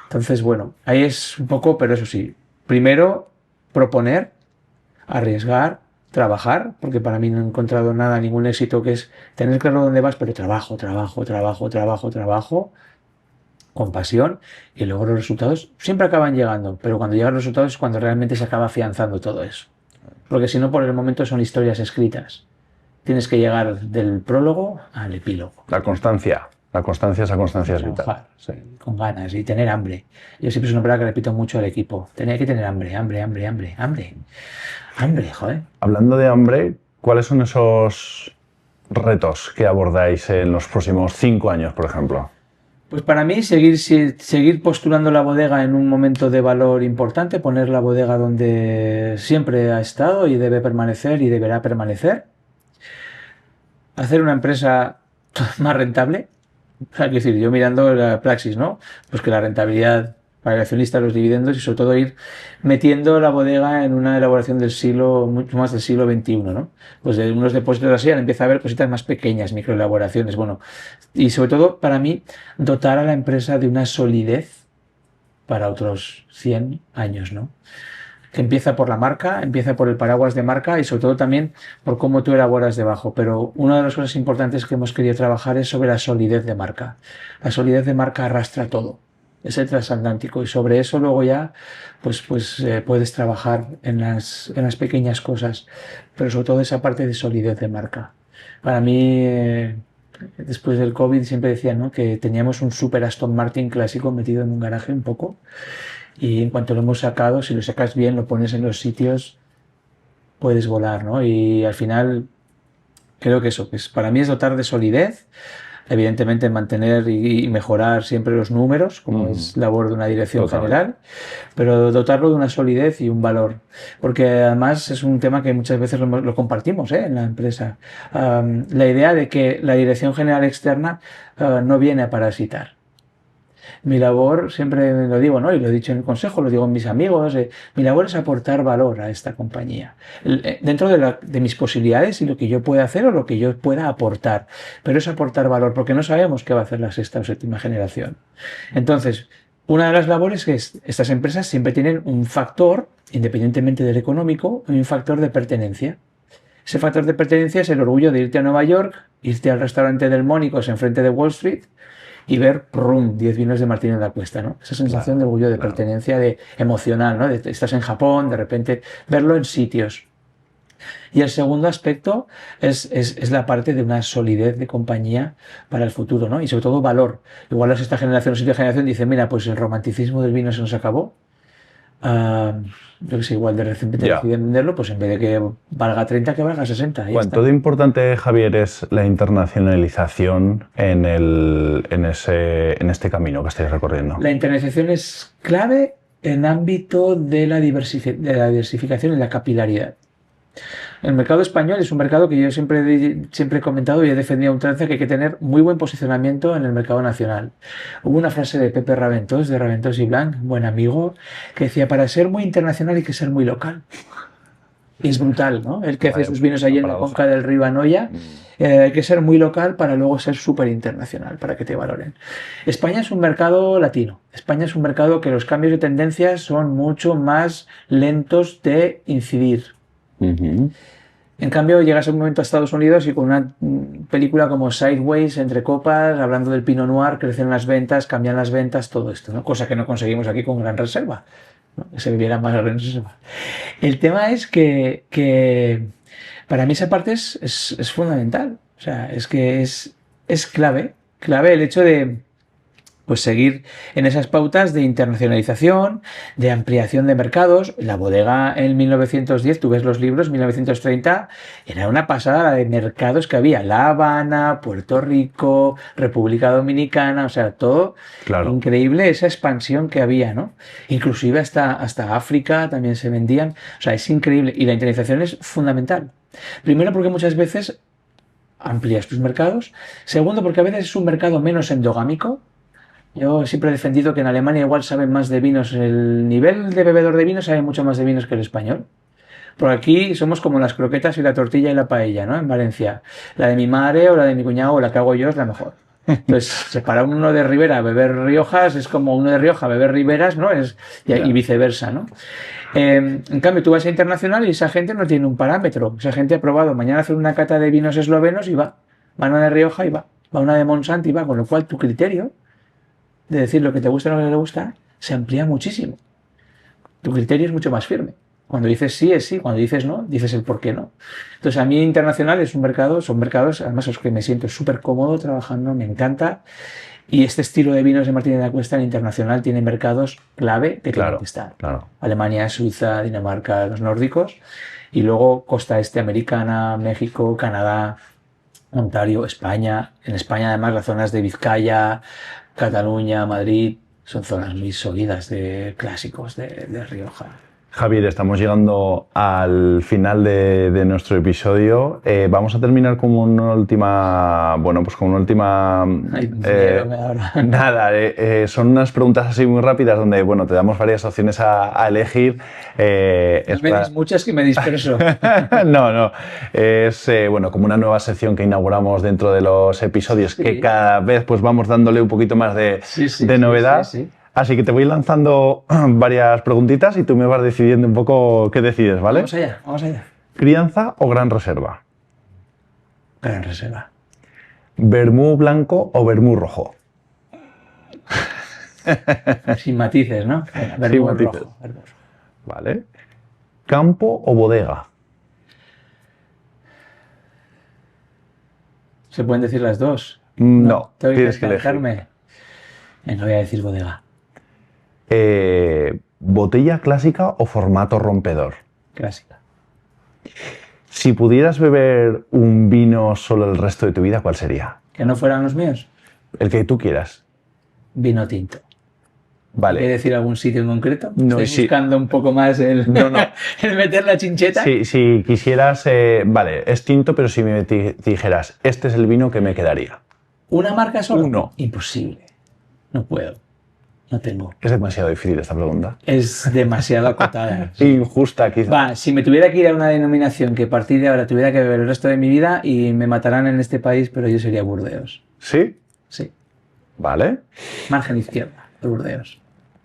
Entonces, bueno, ahí es un poco, pero eso sí, primero proponer, arriesgar, trabajar, porque para mí no he encontrado nada, ningún éxito, que es tener claro dónde vas, pero trabajo, con pasión, y luego los resultados siempre acaban llegando, pero cuando llegan los resultados es cuando realmente se acaba afianzando todo eso. Porque si no, por el momento son historias escritas. Tienes que llegar del prólogo al epílogo. La constancia es vital. Sí. Con ganas y tener hambre. Yo siempre es una palabra que repito mucho al equipo. Tenía que tener hambre, joder. Hablando de hambre, ¿cuáles son esos retos que abordáis en los próximos 5 años, por ejemplo? Pues para mí seguir postulando la bodega en un momento de valor importante, poner la bodega donde siempre ha estado y debe permanecer y deberá permanecer. Hacer una empresa más rentable. O sea, quiero decir, yo mirando la praxis, ¿no? Pues que la rentabilidad para el accionista, los dividendos y sobre todo ir metiendo la bodega en una elaboración del siglo, mucho más del siglo XXI, ¿no? Pues de unos depósitos así empieza a haber cositas más pequeñas, microelaboraciones, bueno. Y sobre todo, para mí, dotar a la empresa de una solidez para otros 100 años, ¿no? Que empieza por la marca, empieza por el paraguas de marca y sobre todo también por cómo tú elaboras debajo. Pero una de las cosas importantes que hemos querido trabajar es sobre la solidez de marca. La solidez de marca arrastra todo. Es el transatlántico y sobre eso luego ya pues puedes trabajar en las pequeñas cosas, pero sobre todo esa parte de solidez de marca. Para mí, después del COVID siempre decía, ¿no?, que teníamos un super Aston Martin clásico metido en un garaje un poco y en cuanto lo hemos sacado, si lo sacas bien, lo pones en los sitios, puedes volar, ¿no? Y al final creo que eso, pues para mí es dotar de solidez. Evidentemente mantener y mejorar siempre los números, como es labor de una dirección general, pero dotarlo de una solidez y un valor. Porque además es un tema que muchas veces lo compartimos en la empresa. La idea de que la dirección general externa no viene a parasitar. Mi labor, siempre lo digo, ¿no?, y lo he dicho en el consejo, lo digo en mis amigos, mi labor es aportar valor a esta compañía, dentro de mis posibilidades y lo que yo pueda hacer o lo que yo pueda aportar, pero es aportar valor, porque no sabemos qué va a hacer la sexta o séptima generación. Entonces, una de las labores es, estas empresas siempre tienen un factor, independientemente del económico, un factor de pertenencia. Ese factor de pertenencia es el orgullo de irte a Nueva York, irte al restaurante del Mónicos enfrente de Wall Street y ver 10 vinos de Martín en la Cuesta, ¿no? Esa sensación de orgullo, de pertenencia, de emocional, ¿no? Estás en Japón, de repente verlo en sitios. Y el segundo aspecto es la parte de una solidez de compañía para el futuro, ¿no? Y sobre todo valor. Igual la sexta generación o séptima generación dice, mira, pues el romanticismo del vino se nos acabó. Yo que sé, igual de repente deciden venderlo, pues en vez de que valga 30, que valga 60. ¿Cuánto de importante, Javier, es la internacionalización en este camino que estáis recorriendo? La internacionalización es clave en ámbito de la diversificación y la capilaridad. El mercado español es un mercado que yo siempre he comentado y he defendido a ultranza, que hay que tener muy buen posicionamiento en el mercado nacional. Hubo una frase de Pepe Raventós, de Raventós y Blanc, buen amigo, que decía, para ser muy internacional hay que ser muy local. Y es brutal, ¿no? El que hace sus vinos allí en la conca del río Anoia, hay que ser muy local para luego ser súper internacional, para que te valoren. España es un mercado latino. España es un mercado que los cambios de tendencias son mucho más lentos de incidir. En cambio, llegas a un momento a Estados Unidos y con una película como Sideways, Entre Copas, hablando del Pinot Noir, crecen las ventas, cambian las ventas, todo esto, ¿no? Cosa que no conseguimos aquí con Gran Reserva, ¿no? Que se viviera más Gran Reserva. El tema es que para mí esa parte es fundamental. O sea, es que es clave el hecho de pues seguir en esas pautas de internacionalización, de ampliación de mercados. La bodega en 1910, tú ves los libros, 1930, era una pasada de mercados que había. La Habana, Puerto Rico, República Dominicana, o sea, todo increíble esa expansión que había, ¿no? Inclusive hasta África también se vendían. O sea, es increíble. Y la internacionalización es fundamental. Primero porque muchas veces amplías tus mercados. Segundo porque a veces es un mercado menos endogámico. Yo siempre he defendido que en Alemania igual saben más de vinos, el nivel de bebedor de vino sabe mucho más de vinos que el español. Por aquí somos como las croquetas y la tortilla y la paella, ¿no? En Valencia. La de mi madre o la de mi cuñado o la que hago yo es la mejor. Entonces, para uno de Ribera beber Riojas es como uno de Rioja beber Riberas, ¿no? Y viceversa, ¿no? En cambio, tú vas a internacional y esa gente no tiene un parámetro. Esa gente ha probado mañana hacer una cata de vinos eslovenos y va. Va una de Rioja y va. Va una de Monsanto y va. Con lo cual, tu criterio de decir lo que te gusta y lo que no te gusta se amplía muchísimo. Tu criterio es mucho más firme. Cuando dices sí es sí, cuando dices no, dices el por qué no. Entonces a mí internacional es un mercado, son mercados además los que me siento súper cómodo trabajando, me encanta. Y este estilo de vinos de Martínez de la Cuesta en internacional tiene mercados clave que tienen que estar. Alemania, Suiza, Dinamarca, los nórdicos. Y luego costa este americana, México, Canadá, Ontario, España. En España además las zonas de Vizcaya, Cataluña, Madrid, son zonas muy sólidas de clásicos de Rioja. Javier, estamos llegando al final de nuestro episodio. Vamos a terminar con una última... Ay, nada, son unas preguntas así muy rápidas donde, bueno, te damos varias opciones a elegir. No me des muchas que me disperso. No. Es, como una nueva sección que inauguramos dentro de los episodios, que cada vez pues vamos dándole un poquito más de novedad. Sí. Así que te voy lanzando varias preguntitas y tú me vas decidiendo un poco qué decides, ¿vale? Vamos allá. ¿Crianza o Gran Reserva? Gran Reserva. ¿Vermú blanco o vermú rojo? Sin matices, ¿no? Vermú rojo. Vale. ¿Campo o bodega? ¿Se pueden decir las dos? No, tienes que elegir. Venga, voy a decir bodega. ¿Botella clásica o formato rompedor? Clásica. Si pudieras beber un vino solo el resto de tu vida, ¿cuál sería? ¿Que no fueran los míos? El que tú quieras. Vino tinto. Vale. ¿Quieres decir algún sitio en concreto? No, Estoy buscando un poco más el meter la chincheta. Sí, si quisieras... vale, es tinto, pero si me dijeras, este es el vino que me quedaría. ¿Una marca solo? Uno. Imposible. No puedo. No tengo. Es demasiado difícil esta pregunta. Es demasiado acotada. Injusta, quizá. Va, si me tuviera que ir a una denominación que a partir de ahora tuviera que beber el resto de mi vida y me matarán en este país, pero yo sería Burdeos. ¿Sí? Sí. Vale. Margen izquierda, de Burdeos.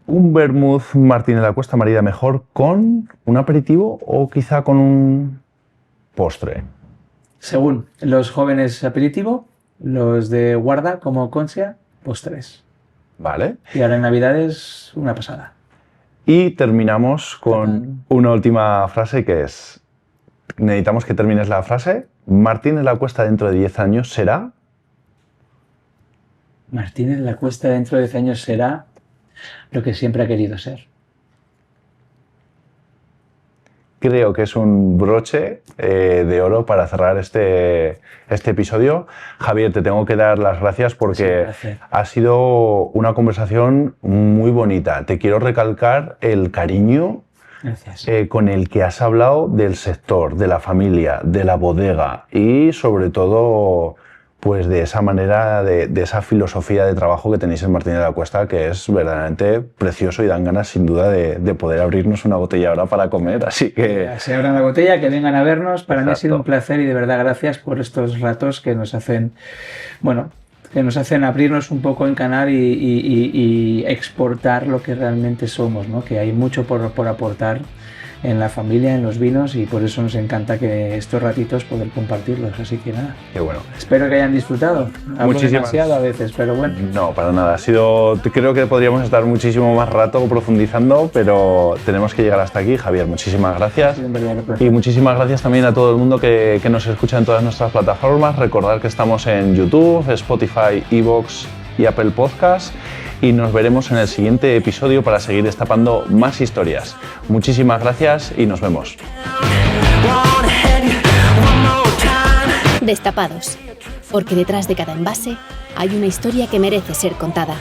¿Un vermouth Martínez de la Cuesta marida mejor con un aperitivo o quizá con un postre? Según los jóvenes aperitivo, los de guarda como Concha, postres. Vale. Y ahora en Navidades, una pasada. Y terminamos con una última frase que es... Necesitamos que termines la frase. Martínez de la Cuesta dentro de 10 años será... Martínez de la Cuesta dentro de 10 años será lo que siempre ha querido ser. Creo que es un broche de oro para cerrar este episodio. Javier, te tengo que dar las gracias porque ha sido una conversación muy bonita. Te quiero recalcar el cariño con el que has hablado del sector, de la familia, de la bodega y sobre todo pues de esa manera, de esa filosofía de trabajo que tenéis en Martínez de la Cuesta, que es verdaderamente precioso y dan ganas sin duda de poder abrirnos una botella ahora para comer, así que... Se abran la botella, que vengan a vernos, para mí ha sido un placer y de verdad gracias por estos ratos que nos hacen, que nos hacen abrirnos un poco en canal y exportar lo que realmente somos, ¿no? Que hay mucho por aportar en la familia, en los vinos, y por eso nos encanta que estos ratitos poder compartirlos, así que nada. Qué bueno. Espero que hayan disfrutado. Muchísimas. Demasiado a veces, pero bueno. No, para nada. Creo que podríamos estar muchísimo más rato profundizando, pero tenemos que llegar hasta aquí. Javier, muchísimas gracias. Sí, y muchísimas gracias también a todo el mundo que nos escucha en todas nuestras plataformas. Recordad que estamos en YouTube, Spotify, iVoox, y Apple Podcast. Y nos veremos en el siguiente episodio para seguir destapando más historias. Muchísimas gracias y nos vemos. Destapados, porque detrás de cada envase hay una historia que merece ser contada.